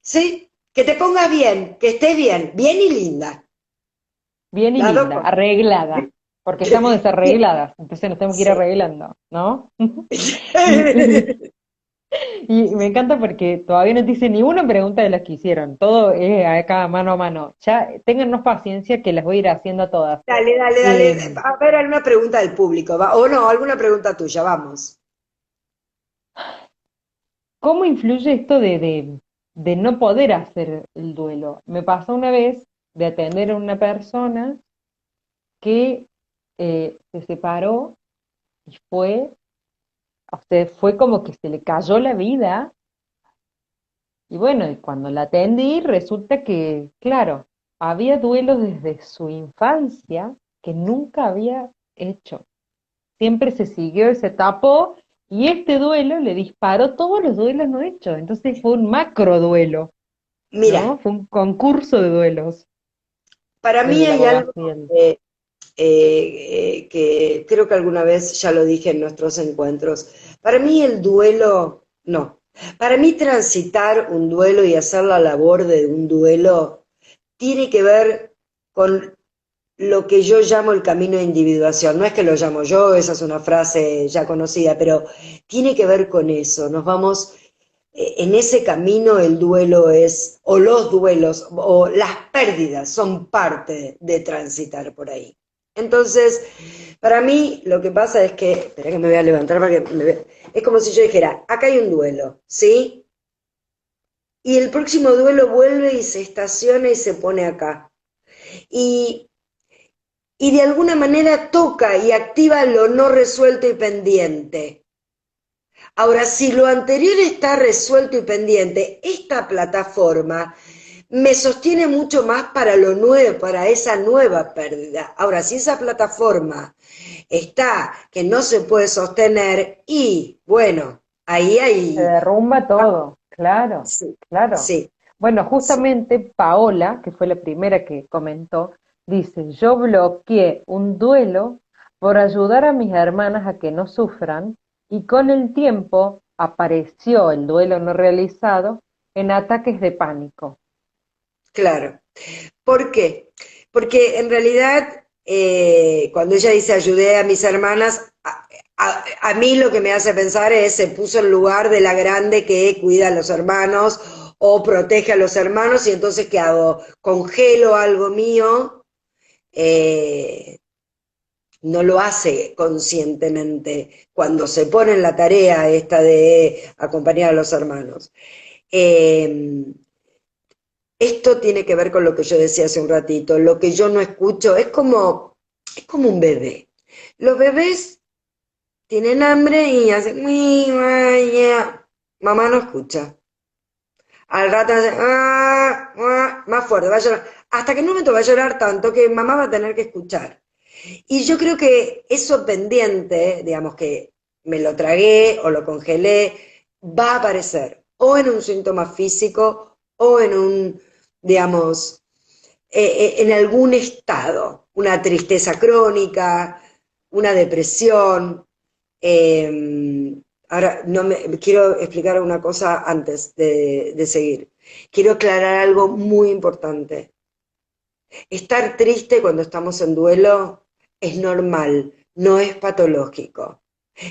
sí, que te pongas bien, que estés bien, bien y linda. Bien y Las dos linda, cosas. arreglada, porque estamos Bien, desarregladas, entonces nos tenemos que ir sí. arreglando, ¿no? Y me encanta porque todavía no dice ni una pregunta de las que hicieron, todo es acá mano a mano. Ya téngannos paciencia que las voy a ir haciendo todas. Dale, dale, dale. Eh, A ver, alguna pregunta del público, o no, alguna pregunta tuya, vamos. ¿Cómo influye esto de no poder hacer el duelo? Me pasó una vez de atender a una persona que se separó y fue como que se le cayó la vida. Y bueno, y cuando la atendí, resulta que, claro, había duelos desde su infancia que nunca había hecho. Siempre se siguió, se tapó, y este duelo le disparó todos los duelos no hechos. Entonces fue un macro duelo, Mira, ¿no? Fue un concurso de duelos para el mí de la hay algo abogacía. que creo que alguna vez ya lo dije en nuestros encuentros. Para mí el duelo, no. Para mí transitar un duelo y hacer la labor de un duelo tiene que ver con lo que yo llamo el camino de individuación. No es que lo llamo yo, esa es una frase ya conocida, pero tiene que ver con eso. Nos vamos, en ese camino el duelo es, o los duelos, o las pérdidas son parte de transitar por ahí. Entonces, para mí lo que pasa es que, espera que me voy a levantar porque es como si yo dijera, acá hay un duelo, ¿sí? Y el próximo duelo vuelve y se estaciona y se pone acá. Y de alguna manera toca y activa lo no resuelto y pendiente. Ahora, si lo anterior está resuelto y pendiente, esta plataforma me sostiene mucho más para lo nuevo, para esa nueva pérdida. Ahora, si esa plataforma está que no se puede sostener y bueno, ahí Se hay, derrumba todo, claro, sí, claro. sí. Bueno, Sí, justamente Paola, que fue la primera que comentó, dice, yo bloqueé un duelo por ayudar a mis hermanas a que no sufran y con el tiempo apareció el duelo no realizado en ataques de pánico. claro. ¿Por qué? Porque en realidad, cuando ella dice ayudé a mis hermanas, a mí lo que me hace pensar es se puso en lugar de la grande que cuida a los hermanos o protege a los hermanos y entonces ¿qué hago? Congelo algo mío, eh, no lo hace conscientemente cuando se pone en la tarea esta de acompañar a los hermanos. Eh, Esto tiene que ver con lo que yo decía hace un ratito, lo que yo no escucho, es como un bebé. Los bebés tienen hambre y hacen, "Uy, vaya". Mamá no escucha. Al rato hace, "Ah, ah", más fuerte, va a llorar. Hasta que en un momento va a llorar tanto que mamá va a tener que escuchar. Y yo creo que eso pendiente, digamos que me lo tragué o lo congelé, va a aparecer o en un síntoma físico o en un, digamos, en algún estado, una tristeza crónica, una depresión. Ahora, no me, quiero explicar una cosa antes de seguir. Quiero aclarar algo muy importante. Estar triste cuando estamos en duelo es normal, no es patológico.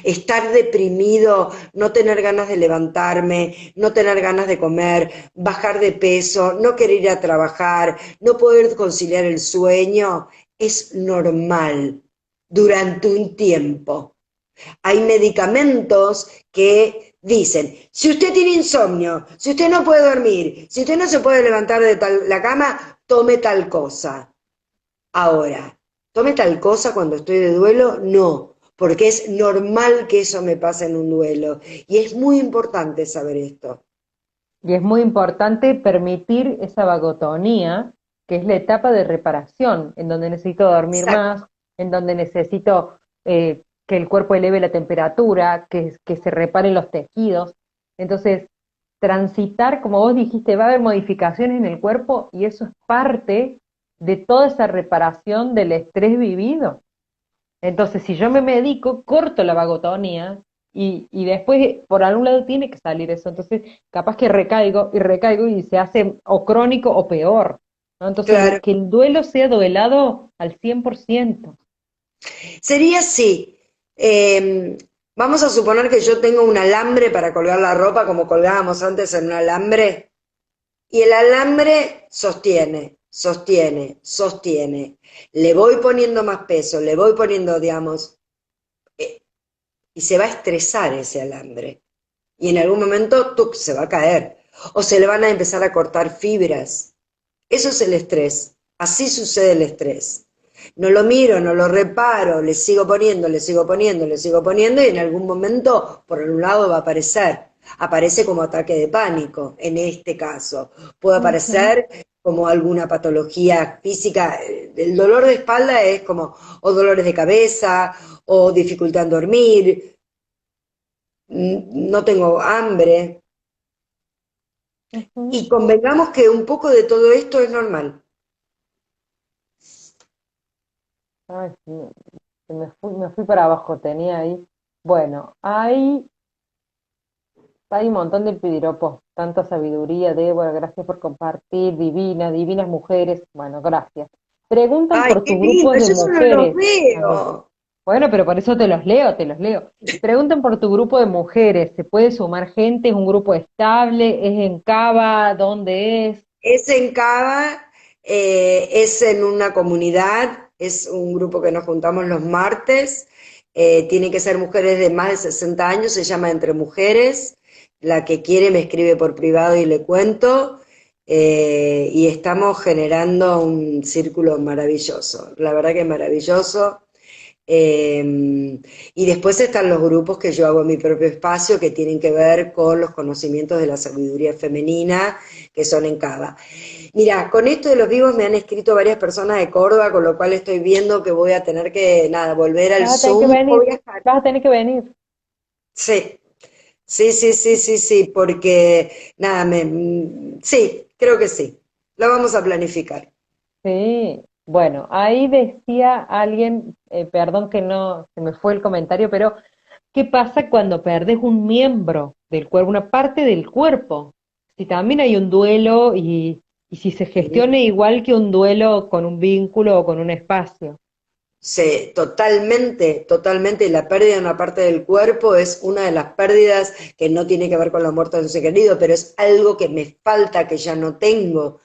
Estar deprimido, no tener ganas de levantarme, no tener ganas de comer, bajar de peso, no querer ir a trabajar, no poder conciliar el sueño, es normal durante un tiempo. Hay medicamentos que dicen, si usted tiene insomnio, si usted no puede dormir, si usted no se puede levantar de la cama, tome tal cosa. Ahora, tome tal cosa cuando estoy de duelo, no, porque es normal que eso me pase en un duelo. Y es muy importante saber esto. Y es muy importante permitir esa vagotonía, que es la etapa de reparación, en donde necesito dormir Exacto. más, en donde necesito que el cuerpo eleve la temperatura, que se reparen los tejidos. Entonces, transitar, como vos dijiste, va a haber modificaciones en el cuerpo y eso es parte de toda esa reparación del estrés vivido. Entonces, si yo me medico, corto la vagotonía y después por algún lado tiene que salir eso. Entonces, capaz que recaigo y recaigo y se hace o crónico o peor, ¿no? Entonces, Claro. que el duelo sea duelado al 100%. Sería así. eh, Vamos a suponer que yo tengo un alambre para colgar la ropa, como colgábamos antes en un alambre. Y el alambre sostiene, sostiene, sostiene. Le voy poniendo más peso, le voy poniendo, digamos, eh, y se va a estresar ese alambre. Y en algún momento, ¡tuc!, se va a caer. O se le van a empezar a cortar fibras. Eso es el estrés. Así sucede el estrés. No lo miro, no lo reparo, le sigo poniendo, le sigo poniendo, le sigo poniendo y en algún momento por un lado va a aparecer. Aparece como ataque de pánico, en este caso. Puede Ujú. aparecer como alguna patología física. El dolor de espalda es como o dolores de cabeza o dificultad en dormir, no tengo hambre. Ujú. Y convengamos que un poco de todo esto es normal. Ay, sí, me fui para abajo, tenía ahí. Bueno, hay un montón de piropos, tanta sabiduría, Débora, gracias por compartir, divinas, divinas mujeres, bueno, gracias. Preguntan Ay, por qué tus lindo, grupos de yo eso no los mujeres. A ver, veo. bueno, pero por eso te los leo, te los leo. Preguntan por tu grupo de mujeres, ¿se puede sumar gente? ¿Es un grupo estable? ¿Es en Cava? ¿Dónde es? Es en Cava, es en una comunidad, es un grupo que nos juntamos los martes, tiene que ser mujeres de más de 60 años, se llama Entre Mujeres, la que quiere me escribe por privado y le cuento, y estamos generando un círculo maravilloso, la verdad que es maravilloso. Y después están los grupos que yo hago en mi propio espacio que tienen que ver con los conocimientos de la sabiduría femenina, que son en Cava. Mira, con esto de los vivos me han escrito varias personas de Córdoba, con lo cual estoy viendo que voy a tener que, nada, volver al Vas a tener que Zoom. venir, Voy a estar. vas a tener que venir. Sí, Sí, sí, sí, sí, sí, porque nada, sí, creo que sí. Lo vamos a planificar. Sí, bueno, ahí decía alguien, perdón que no, se me fue el comentario, pero ¿qué pasa cuando perdes un miembro del cuerpo, una parte del cuerpo? Si también hay un duelo y si se gestiona igual que un duelo con un vínculo o con un espacio. Sí, totalmente, totalmente. Y la pérdida de una parte del cuerpo es una de las pérdidas que no tiene que ver con la muerte de un ser querido, pero es algo que me falta, que ya no tengo.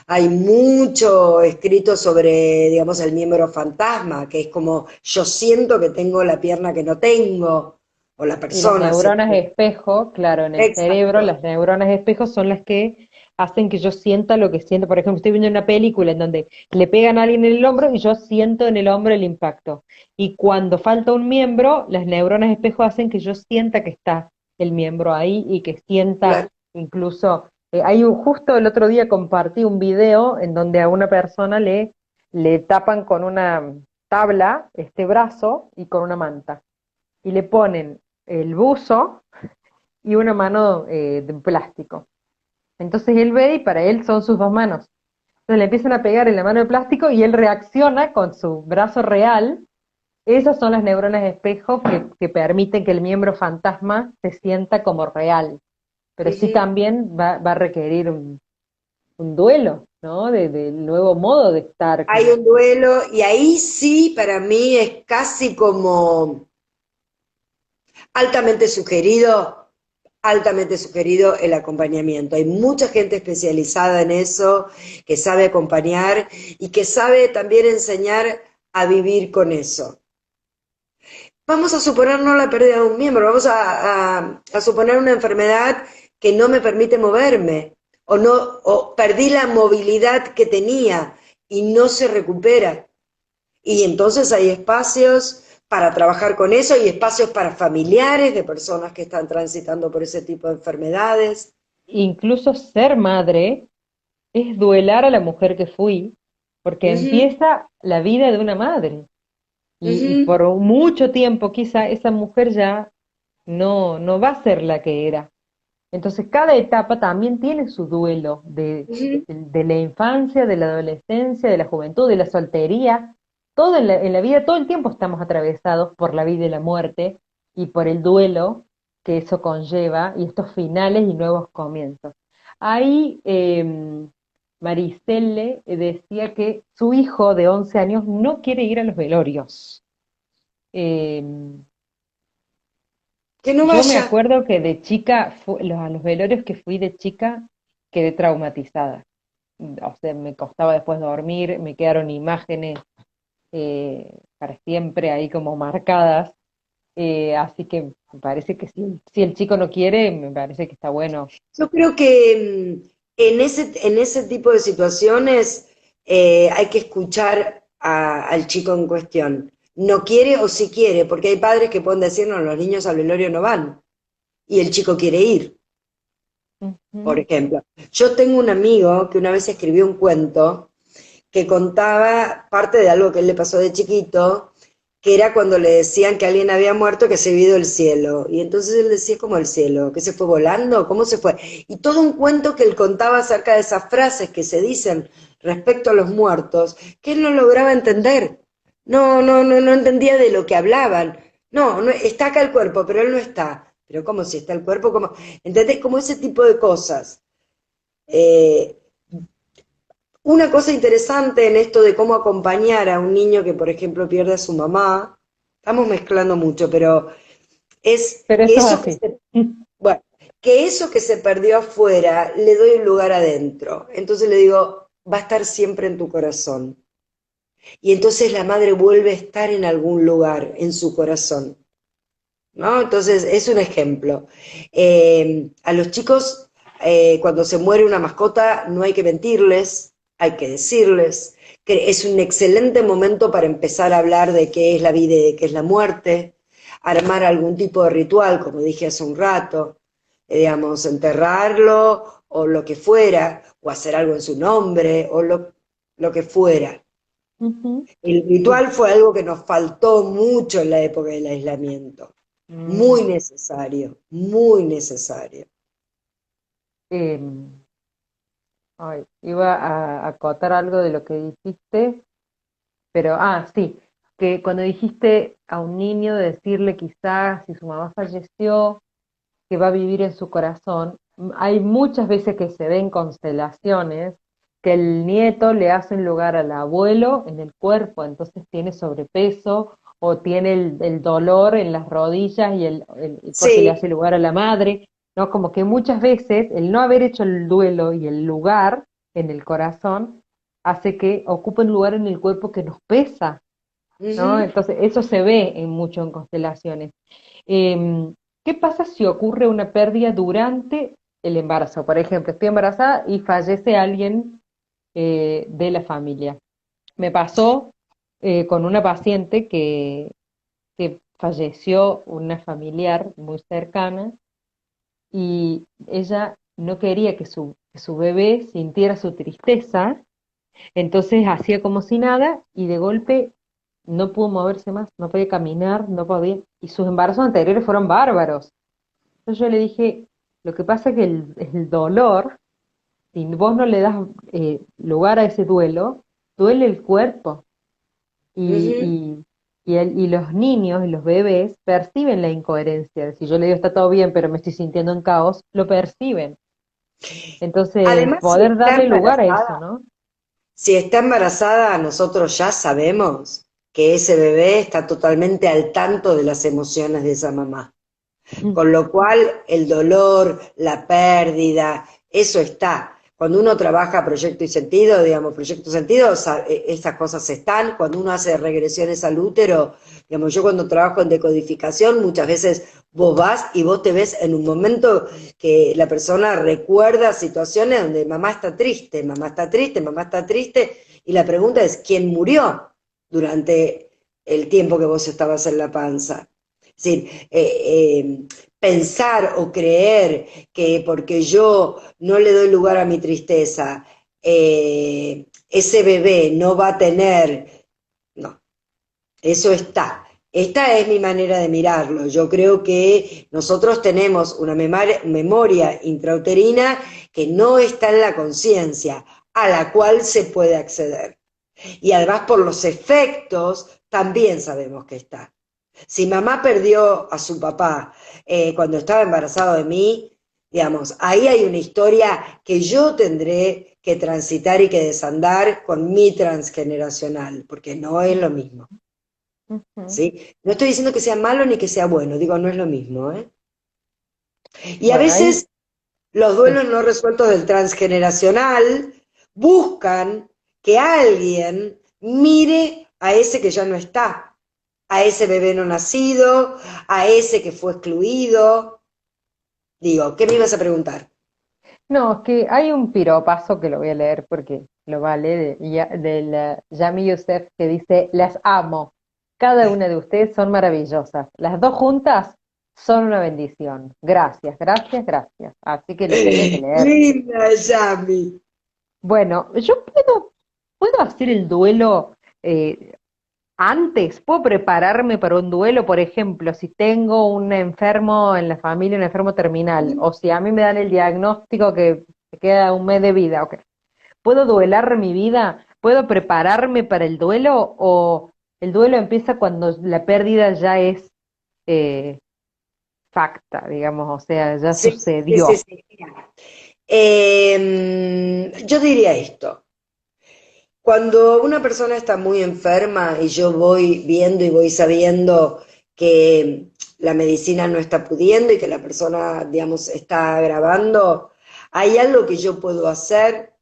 Hay mucho escrito sobre, digamos, el miembro fantasma, que es como yo siento que tengo la pierna que no tengo, o la Y las persona neuronas siente. espejo, claro, en el cerebro, Exacto, las neuronas espejo son las que hacen que yo sienta lo que siento. Por ejemplo, estoy viendo una película en donde le pegan a alguien en el hombro y yo siento en el hombro el impacto. Y cuando falta un miembro, las neuronas espejo hacen que yo sienta que está el miembro ahí y que sienta claro. incluso, justo el otro día compartí un video en donde a una persona le tapan con una tabla este brazo y con una manta y le ponen el buzo y una mano de plástico. Entonces él ve y para él son sus dos manos. Entonces le empiezan a pegar en la mano de plástico y él reacciona con su brazo real. Esas son las neuronas espejo que permiten que el miembro fantasma se sienta como real. Pero sí Ujú. también va a requerir un duelo, ¿no? Del nuevo modo de estar. Hay un duelo y ahí sí, para mí es casi como altamente sugerido, altamente sugerido el acompañamiento. Hay mucha gente especializada en eso, que sabe acompañar y que sabe también enseñar a vivir con eso. Vamos a suponer no la pérdida de un miembro, vamos a suponer una enfermedad que no me permite moverme o no o perdí la movilidad que tenía y no se recupera. Y entonces hay espacios para trabajar con eso y espacios para familiares de personas que están transitando por ese tipo de enfermedades. Incluso ser madre es duelar a la mujer que fui, porque Ujú, empieza la vida de una madre. Y ujú, por mucho tiempo quizá esa mujer ya no va a ser la que era. Entonces cada etapa también tiene su duelo ujú. de la infancia, de la adolescencia, de la juventud, de la soltería. Todo en la vida, todo el tiempo estamos atravesados por la vida y la muerte y por el duelo que eso conlleva y estos finales y nuevos comienzos. Ahí Maricele decía que su hijo de 11 años no quiere ir a los velorios. Eh, Que no yo me vaya. acuerdo que de chica, a los velorios que fui de chica, quedé traumatizada. O sea, me costaba después dormir, me quedaron imágenes para siempre ahí como marcadas. Así que me parece que si el chico no quiere, me parece que está bueno. Yo creo que en ese tipo de situaciones hay que escuchar al chico en cuestión. No quiere o sí quiere, porque hay padres que pueden decir, no, los niños al velorio no van, y el chico quiere ir, por Ujú. ejemplo. Yo tengo un amigo que una vez escribió un cuento que contaba parte de algo que él le pasó de chiquito, que era cuando le decían que alguien había muerto que se había ido al cielo. Y entonces él decía, ¿cómo el cielo? ¿Que se fue volando? ¿Cómo se fue? Y todo un cuento que él contaba acerca de esas frases que se dicen respecto a los muertos, que él no lograba entender. No entendía de lo que hablaban. No, está acá el cuerpo, pero él no está. Pero ¿cómo si está el cuerpo? ¿Cómo? ¿Entendés? Como ese tipo de cosas. Eh, una cosa interesante en esto de cómo acompañar a un niño que, por ejemplo, pierde a su mamá, estamos mezclando mucho, pero es Pero que eso es eso que así. bueno, que eso que se perdió afuera, le doy un lugar adentro. Entonces le digo, va a estar siempre en tu corazón. Y entonces la madre vuelve a estar en algún lugar, en su corazón. ¿No? Entonces, es un ejemplo. A los chicos, cuando se muere una mascota, no hay que mentirles, hay que decirles que es un excelente momento para empezar a hablar de qué es la vida y de qué es la muerte, armar algún tipo de ritual, como dije hace un rato, digamos, enterrarlo o lo que fuera, o hacer algo en su nombre, o lo que fuera. Ujú. El Sí. ritual fue algo que nos faltó mucho en la época del aislamiento. Mm, Muy necesario, muy necesario. em, ay, iba a acotar algo de lo que dijiste, pero, sí, que cuando dijiste a un niño decirle quizás si su mamá falleció, que va a vivir en su corazón, hay muchas veces que se ven constelaciones que el nieto le hace un lugar al abuelo en el cuerpo, entonces tiene sobrepeso o tiene el dolor en las rodillas y porque le Sí, hace lugar a la madre, ¿no? Como que muchas veces el no haber hecho el duelo y el lugar en el corazón hace que ocupe un lugar en el cuerpo que nos pesa, ¿no? ujú, Entonces eso se ve en mucho en constelaciones. Em, ¿Qué pasa si ocurre una pérdida durante el embarazo? Por ejemplo, estoy embarazada y fallece alguien de la familia. Me pasó con una paciente que falleció una familiar muy cercana y ella no quería que su bebé sintiera su tristeza, entonces hacía como si nada y de golpe no pudo moverse más, no podía caminar, no podía, y sus embarazos anteriores fueron bárbaros. Entonces yo le dije, lo que pasa es que el dolor, si vos no le das lugar a ese duelo, duele el cuerpo. Y, ujú. y los niños y los bebés perciben la incoherencia. Si yo le digo está todo bien, pero me estoy sintiendo en caos, lo perciben. Entonces, Además, poder darle lugar a eso, ¿no? si está embarazada, nosotros ya sabemos que ese bebé está totalmente al tanto de las emociones de esa mamá. Con lo cual, el dolor, la pérdida, eso está. Cuando uno trabaja proyecto y sentido, digamos, proyecto y sentido, estas cosas están. Cuando uno hace regresiones al útero, digamos, yo cuando trabajo en decodificación, muchas veces vos vas y vos te ves en un momento que la persona recuerda situaciones donde mamá está triste, mamá está triste, mamá está triste, y la pregunta es, ¿quién murió durante el tiempo que vos estabas en la panza? Es decir, pensar o creer que porque yo no le doy lugar a mi tristeza, ese bebé no va a tener, no, eso está. Esta es mi manera de mirarlo. Yo creo que nosotros tenemos una memoria intrauterina que no está en la conciencia, a la cual se puede acceder. Y además por los efectos también sabemos que está. Si mamá perdió a su papá cuando estaba embarazado de mí, digamos, ahí hay una historia que yo tendré que transitar y que desandar con mi transgeneracional, porque no es lo mismo, Ujú. ¿sí? No estoy diciendo que sea malo ni que sea bueno, digo, no es lo mismo, ¿eh? Y a Bueno, ahí veces los sí. duelos no resueltos del transgeneracional buscan que alguien mire a ese que ya no está, a ese bebé no nacido, a ese que fue excluido. Digo, ¿qué me ibas a preguntar? No, es que hay un piropazo que lo voy a leer porque lo vale, del Yami Youssef, que dice, las amo, cada una de ustedes son maravillosas, las dos juntas son una bendición, gracias, gracias, gracias, así que lo tenía que leer. Linda, Yami. Bueno, puedo hacer el duelo eh, antes, puedo prepararme para un duelo, por ejemplo, si tengo un enfermo en la familia, un enfermo terminal, o si a mí me dan el diagnóstico que me queda un mes de vida, ok. ¿Puedo duelar mi vida? ¿Puedo prepararme para el duelo? ¿O el duelo empieza cuando la pérdida ya es eh, facta, digamos, o sea, ya Sí, sí, sí, sucedió? sí. Mira. Yo diría esto. Cuando una persona está muy enferma y yo voy viendo y voy sabiendo que la medicina no está pudiendo y que la persona, digamos, está agravando, hay algo que yo puedo hacer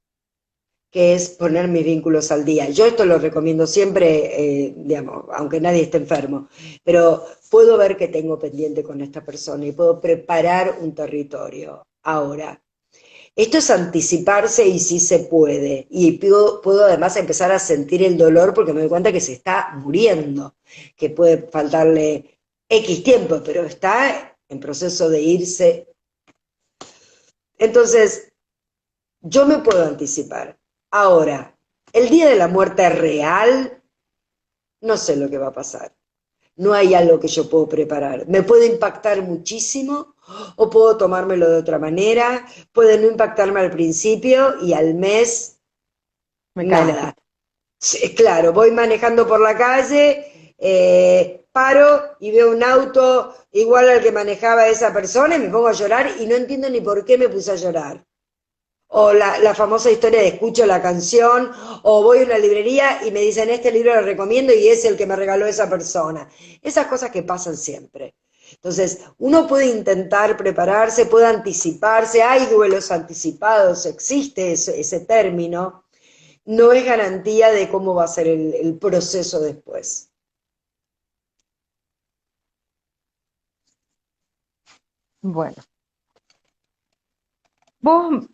que es poner mis vínculos al día. Yo esto lo recomiendo siempre, digamos, aunque nadie esté enfermo, pero puedo ver que tengo pendiente con esta persona y puedo preparar un territorio. Ahora, esto es anticiparse y sí se puede. Y puedo además empezar a sentir el dolor porque me doy cuenta que se está muriendo, que puede faltarle X tiempo, pero está en proceso de irse. Entonces, yo me puedo anticipar. Ahora, el día de la muerte real, no sé lo que va a pasar. no hay algo que yo puedo preparar. Me puede impactar muchísimo o puedo tomármelo de otra manera, puede no impactarme al principio y al mes, Me cae la nada. ficha. Sí, claro, voy manejando por la calle, paro y veo un auto igual al que manejaba esa persona y me pongo a llorar y no entiendo ni por qué me puse a llorar. O la famosa historia de escucho la canción, o voy a una librería y me dicen, este libro lo recomiendo y es el que me regaló esa persona. Esas cosas que pasan siempre. Entonces, uno puede intentar prepararse, puede anticiparse, hay duelos anticipados, existe ese término, no es garantía de cómo va a ser el proceso después. Bueno, vos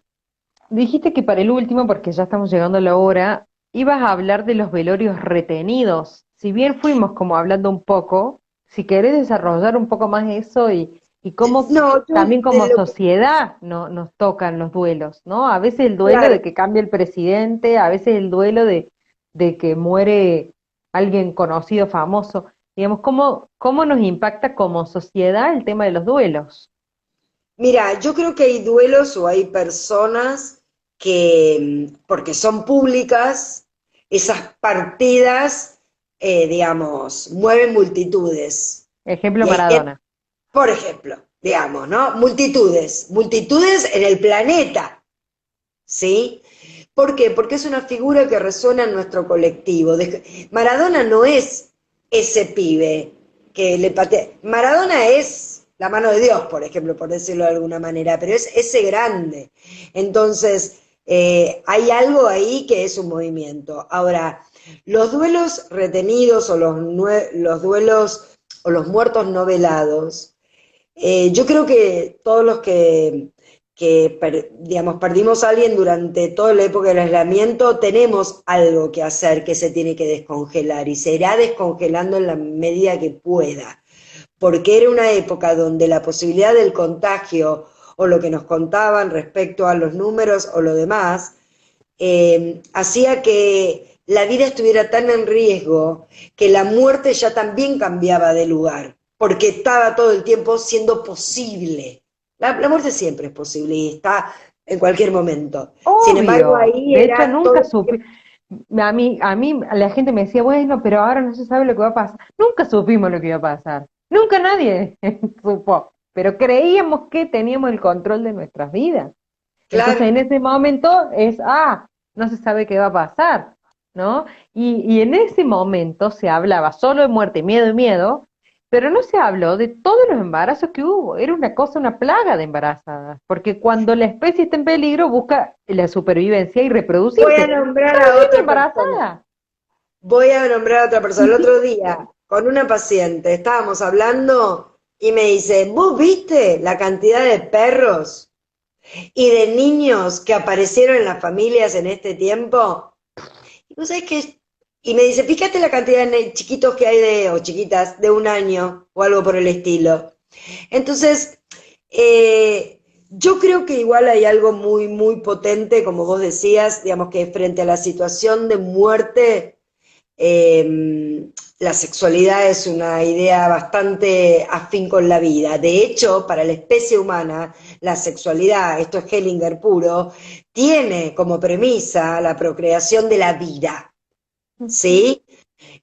dijiste que para el último, porque ya estamos llegando a la hora, ibas a hablar de los velorios retenidos. Si bien fuimos como hablando un poco, si querés desarrollar un poco más eso y cómo No, yo también como de lo que, sociedad nos tocan los duelos, ¿no? A veces el duelo claro, de que cambia el presidente, a veces el duelo de que muere alguien conocido, famoso. Digamos, ¿cómo nos impacta como sociedad el tema de los duelos? mira, yo creo que hay duelos o hay personas que, porque son públicas, esas partidas, digamos, mueven multitudes. Ejemplo Y hay gente, Maradona. por ejemplo, digamos, ¿no? Multitudes, multitudes en el planeta, ¿sí? ¿Por qué? Porque es una figura que resuena en nuestro colectivo. Maradona no es ese pibe que le patea. Maradona es la mano de Dios, por ejemplo, por decirlo de alguna manera, pero es ese grande. Entonces, hay algo ahí que es un movimiento. Ahora, los duelos retenidos o los duelos o los muertos no velados, yo creo que todos los que digamos, perdimos a alguien durante toda la época del aislamiento, tenemos algo que hacer que se tiene que descongelar y se irá descongelando en la medida que pueda, porque era una época donde la posibilidad del contagio o lo que nos contaban respecto a los números o lo demás, hacía que la vida estuviera tan en riesgo que la muerte ya también cambiaba de lugar, porque estaba todo el tiempo siendo posible. La muerte siempre es posible y está en cualquier momento. Sin embargo, Obvio, ahí de hecho era todo nunca el supe, tiempo, a mí la gente me decía, bueno, pero ahora no se sabe lo que va a pasar. Nunca supimos lo que iba a pasar, nunca nadie supo, pero creíamos que teníamos el control de nuestras vidas. Entonces en claro. ese momento no se sabe qué va a pasar, ¿no? Y en ese momento se hablaba solo de muerte, miedo y miedo, pero no se habló de todos los embarazos que hubo. Era una cosa, una plaga de embarazadas, porque cuando la especie está en peligro busca la supervivencia y Voy a reproducirse. nombrar Todo el a tiempo otra persona. embarazada. Voy a nombrar a otra persona. El otro día, con una paciente, estábamos hablando y me dice, ¿vos viste la cantidad de perros y de niños que aparecieron en las familias en este tiempo? Y vos sabés que, y me dice, fíjate la cantidad de chiquitos que hay o chiquitas de un año o algo por el estilo. Entonces, yo creo que igual hay algo muy, muy potente, como vos decías, digamos que frente a la situación de muerte, la sexualidad es una idea bastante afín con la vida. De hecho, para la especie humana, la sexualidad, esto es Hellinger puro, tiene como premisa la procreación de la vida, Ujú. ¿sí?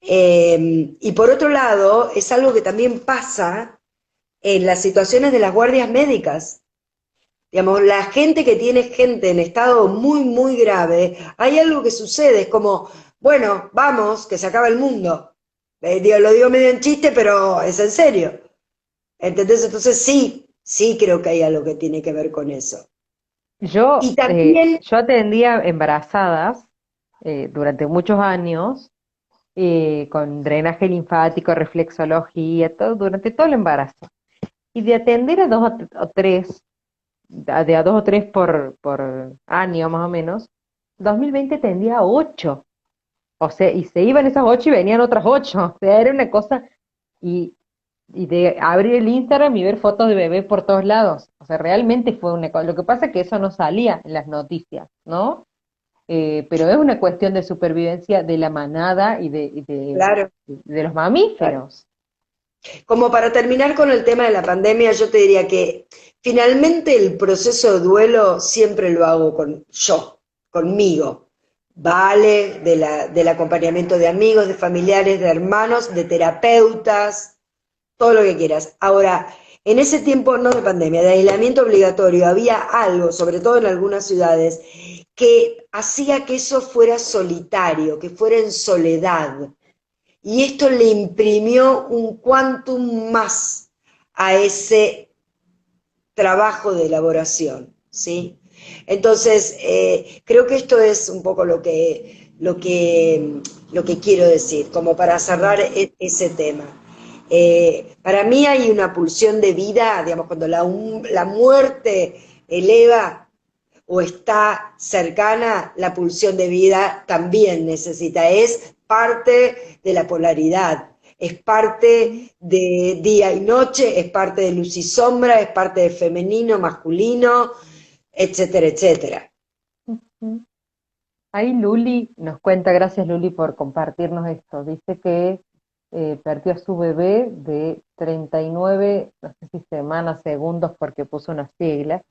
Y por otro lado, es algo que también pasa en las situaciones de las guardias médicas. Digamos, la gente que tiene gente en estado muy, muy grave, hay algo que sucede, es como, bueno, vamos, que se acaba el mundo. Lo digo medio en chiste, pero es en serio. ¿Entendés? Entonces sí, sí creo que hay algo que tiene que ver con eso. Y también, Yo atendía embarazadas durante muchos años con drenaje linfático, reflexología, todo, durante todo el embarazo. Y de atender a dos o tres, de a dos o tres por año más o menos, 2020 atendía a ocho. O sea, y se iban esas ocho y venían otras ocho. O sea, era una cosa, y, y de abrir el Instagram y ver fotos de bebés por todos lados. O sea, realmente fue una cosa. Lo que pasa es que eso no salía en las noticias, ¿no? Pero es una cuestión de supervivencia de la manada y claro, de los claro. mamíferos. Como para terminar con el tema de la pandemia, yo te diría que finalmente el proceso de duelo siempre lo hago conmigo. Vale, del acompañamiento de amigos, de familiares, de hermanos, de terapeutas, todo lo que quieras. Ahora, en ese tiempo, no de pandemia, de aislamiento obligatorio, había algo, sobre todo en algunas ciudades, que hacía que eso fuera solitario, que fuera en soledad. Y esto le imprimió un quantum más a ese trabajo de elaboración, ¿sí? Entonces, creo que esto es un poco lo que quiero decir, como para cerrar ese tema. Para mí hay una pulsión de vida, digamos, cuando la muerte eleva o está cercana, la pulsión de vida también necesita, es parte de la polaridad, es parte de día y noche, es parte de luz y sombra, es parte de femenino, masculino, etcétera, etcétera. Ujú. Ahí Luli nos cuenta, gracias Luli por compartirnos esto. Dice que perdió a su bebé de 39, no sé si semanas, segundos, porque puso unas siglas,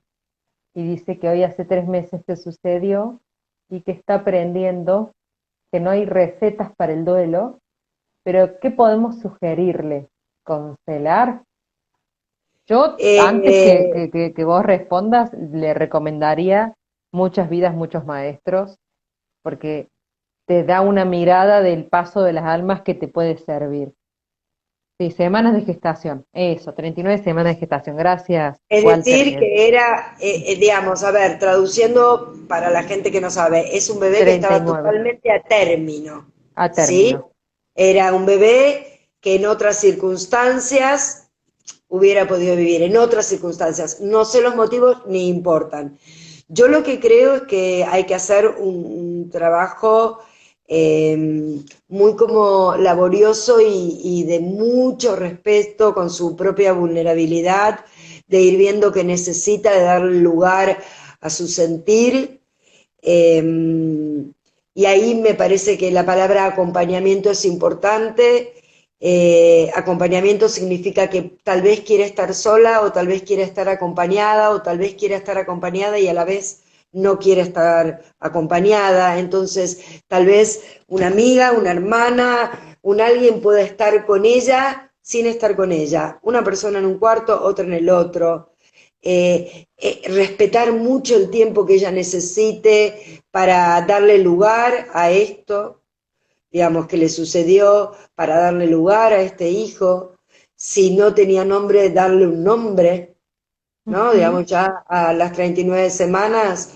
y dice que hoy hace 3 meses que sucedió y que está aprendiendo que no hay recetas para el duelo, pero ¿qué podemos sugerirle? ¿Constelar? Yo, antes Eh, que vos respondas, le recomendaría Muchas vidas, muchos maestros, porque te da una mirada del paso de las almas que te puede servir. Sí, semanas de gestación, eso, 39 semanas de gestación. Gracias, es Walter. decir, que era, digamos, a ver, traduciendo para la gente que no sabe, es un bebé que estaba 39 totalmente a término, a ¿sí? término. Era un bebé que en otras circunstancias hubiera podido vivir, en otras circunstancias. No sé los motivos ni importan. Yo lo que creo es que hay que hacer un trabajo muy como laborioso y de mucho respeto con su propia vulnerabilidad, de ir viendo que necesita, de darle lugar a su sentir. Y ahí me parece que la palabra acompañamiento es importante. Acompañamiento significa que tal vez quiere estar sola o tal vez quiere estar acompañada o tal vez quiere estar acompañada y a la vez no quiere estar acompañada. Entonces, tal vez una amiga, una hermana, un alguien pueda estar con ella sin estar con ella. Una persona en un cuarto, otra en el otro. Respetar mucho el tiempo que ella necesite para darle lugar a esto, digamos, que le sucedió, para darle lugar a este hijo. Si no tenía nombre, darle un nombre, ¿no? Ujú. Digamos, ya a las 39 semanas,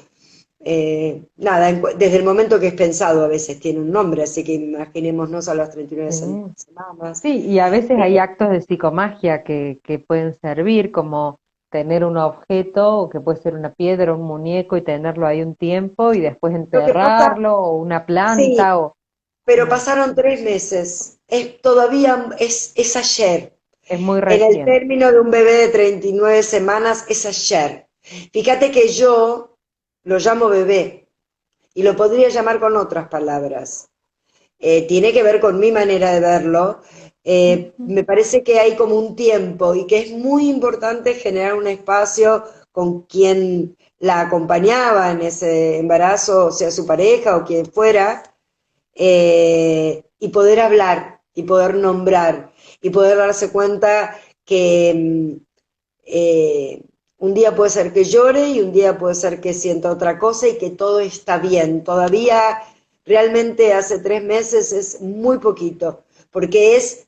nada, desde el momento que es pensado a veces tiene un nombre, así que imaginémonos a las 39 Sí. semanas. Sí, y a veces hay Eh, actos de psicomagia que pueden servir, como tener un objeto, que puede ser una piedra o un muñeco, y tenerlo ahí un tiempo y después lo que pasa, enterrarlo, o una sí, planta, o pero mm, pasaron 3 meses, todavía es ayer. es muy En el reciente. término de un bebé de 39 semanas es ayer. Fíjate que yo lo llamo bebé y lo podría llamar con otras palabras. Tiene que ver con mi manera de verlo. Ujú. Me parece que hay como un tiempo y que es muy importante generar un espacio con quien la acompañaba en ese embarazo, sea su pareja o quien fuera, y poder hablar y poder nombrar y poder darse cuenta que eh, un día puede ser que llore y un día puede ser que sienta otra cosa y que todo está bien. Todavía realmente hace 3 meses es muy poquito, porque ese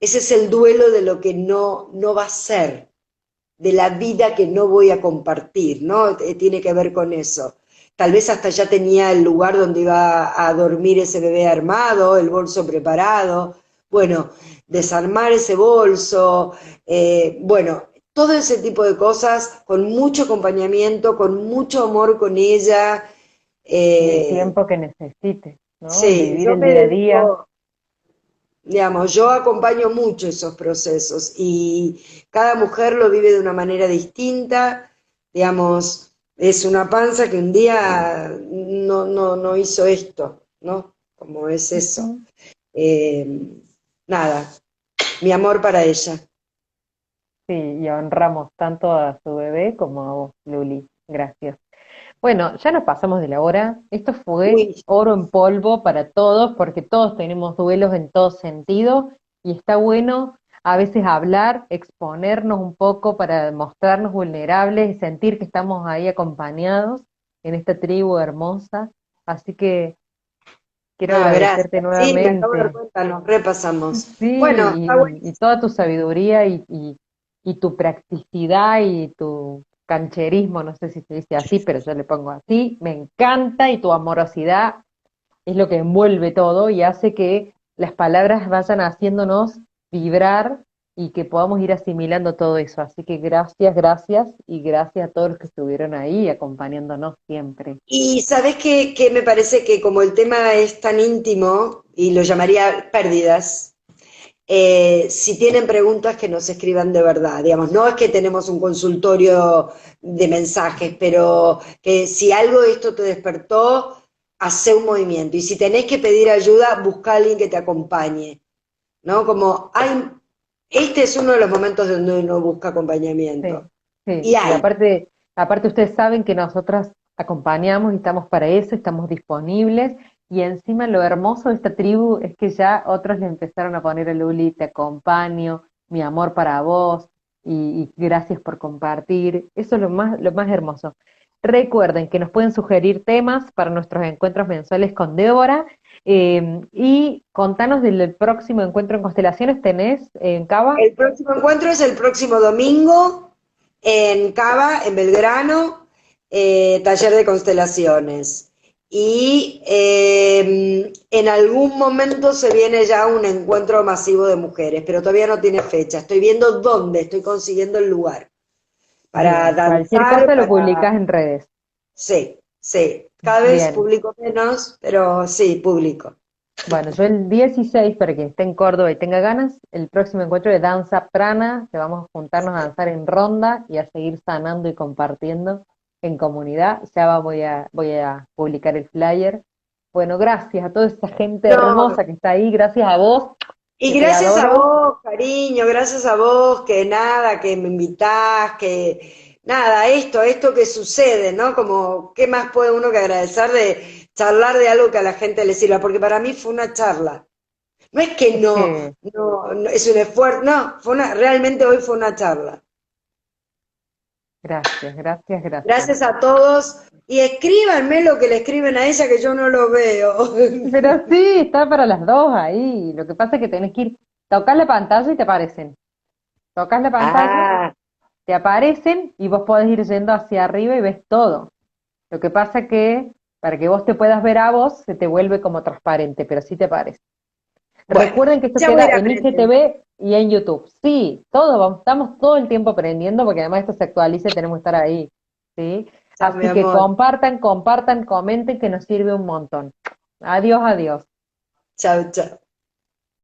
es el duelo de lo que no va a ser, de la vida que no voy a compartir, ¿no? Tiene que ver con eso. Tal vez hasta ya tenía el lugar donde iba a dormir ese bebé armado, el bolso preparado. Bueno, desarmar ese bolso, bueno, todo ese tipo de cosas con mucho acompañamiento, con mucho amor con ella. Y el Eh, tiempo que necesites, ¿no? De sí, vivir yo el me día a día. dedico, digamos, yo acompaño mucho esos procesos y cada mujer lo vive de una manera distinta, digamos, es una panza que un día no hizo esto, ¿no? Como es eso. Ujú. Eh, nada, mi amor para ella. Sí, y honramos tanto a su bebé como a vos, Luli. Gracias. Bueno, ya nos pasamos de la hora. Esto fue Uy, oro en polvo para todos, porque todos tenemos duelos en todo sentido y está bueno a veces hablar, exponernos un poco para mostrarnos vulnerables y sentir que estamos ahí acompañados en esta tribu hermosa. Así que quiero no, gracias. agradecerte Sí, me acabo de dar nuevamente. cuenta, nos repasamos. Sí, Bueno, está y toda tu sabiduría y tu practicidad y tu cancherismo, no sé si se dice así, pero yo le pongo así, me encanta y tu amorosidad es lo que envuelve todo y hace que las palabras vayan haciéndonos vibrar y que podamos ir asimilando todo eso. Así que gracias, gracias y gracias a todos los que estuvieron ahí acompañándonos siempre. y sabes que me parece que como el tema es tan íntimo, y lo llamaría pérdidas, si tienen preguntas que nos escriban de verdad, digamos, no es que tenemos un consultorio de mensajes, pero que si algo de esto te despertó, hace un movimiento. Y si tenés que pedir ayuda, busca a alguien que te acompañe, ¿no? Como hay, este es uno de los momentos donde uno busca Sí, acompañamiento. sí, Y y hay. aparte ustedes saben que nosotras acompañamos y estamos para eso, estamos disponibles, y encima lo hermoso de esta tribu es que ya otros le empezaron a poner a Luli, te acompaño, mi amor para vos, y gracias por compartir, eso es lo más hermoso. Recuerden que nos pueden sugerir temas para nuestros encuentros mensuales con Débora, y contanos del próximo encuentro en constelaciones, ¿tenés en Cava? El próximo encuentro es el próximo domingo en Cava, en Belgrano, taller de constelaciones. Y en algún momento se viene ya un encuentro masivo de mujeres, pero todavía no tiene fecha. Estoy viendo dónde, estoy consiguiendo el lugar para Bien, cualquier danzar, cosa lo para... publicás en redes. Sí, sí. Cada vez Bien, publico menos, pero sí, publico. bueno, yo el 16 para quien esté en Córdoba y tenga ganas, el próximo encuentro de danza prana, que vamos a juntarnos a danzar en ronda y a seguir sanando y compartiendo en comunidad. Voy a publicar el flyer. Bueno, gracias a toda esa gente No, hermosa que está ahí, gracias a vos, que y te gracias a adoro. vos, cariño, gracias a vos, que nada, que me invitás, que nada, esto que sucede, ¿no? Como, ¿qué más puede uno que agradecer de charlar de algo que a la gente le sirva? Porque para mí fue una charla. No es que Es que, no, es un esfuerzo, no, realmente hoy fue una charla. gracias, gracias, gracias. Gracias a todos y escríbanme lo que le escriben a ella que yo no lo veo. Pero sí, está para las dos ahí. Lo que pasa es que tenés que ir, tocar la pantalla y te aparecen. Tocas la pantalla, Ah, te aparecen y vos podés ir yendo hacia arriba y ves todo. Lo que pasa que para que vos te puedas ver a vos, se te vuelve como transparente, pero sí te aparece. bueno, Recuerden que esto ya voy a queda ir en aprendiendo. IGTV y en YouTube. Sí, estamos todo el tiempo aprendiendo porque además esto se actualiza y tenemos que estar ahí. ¿Sí? Chao, mi Así que amor. compartan, compartan, comenten que nos sirve un montón. Adiós, adiós. Chao, chao.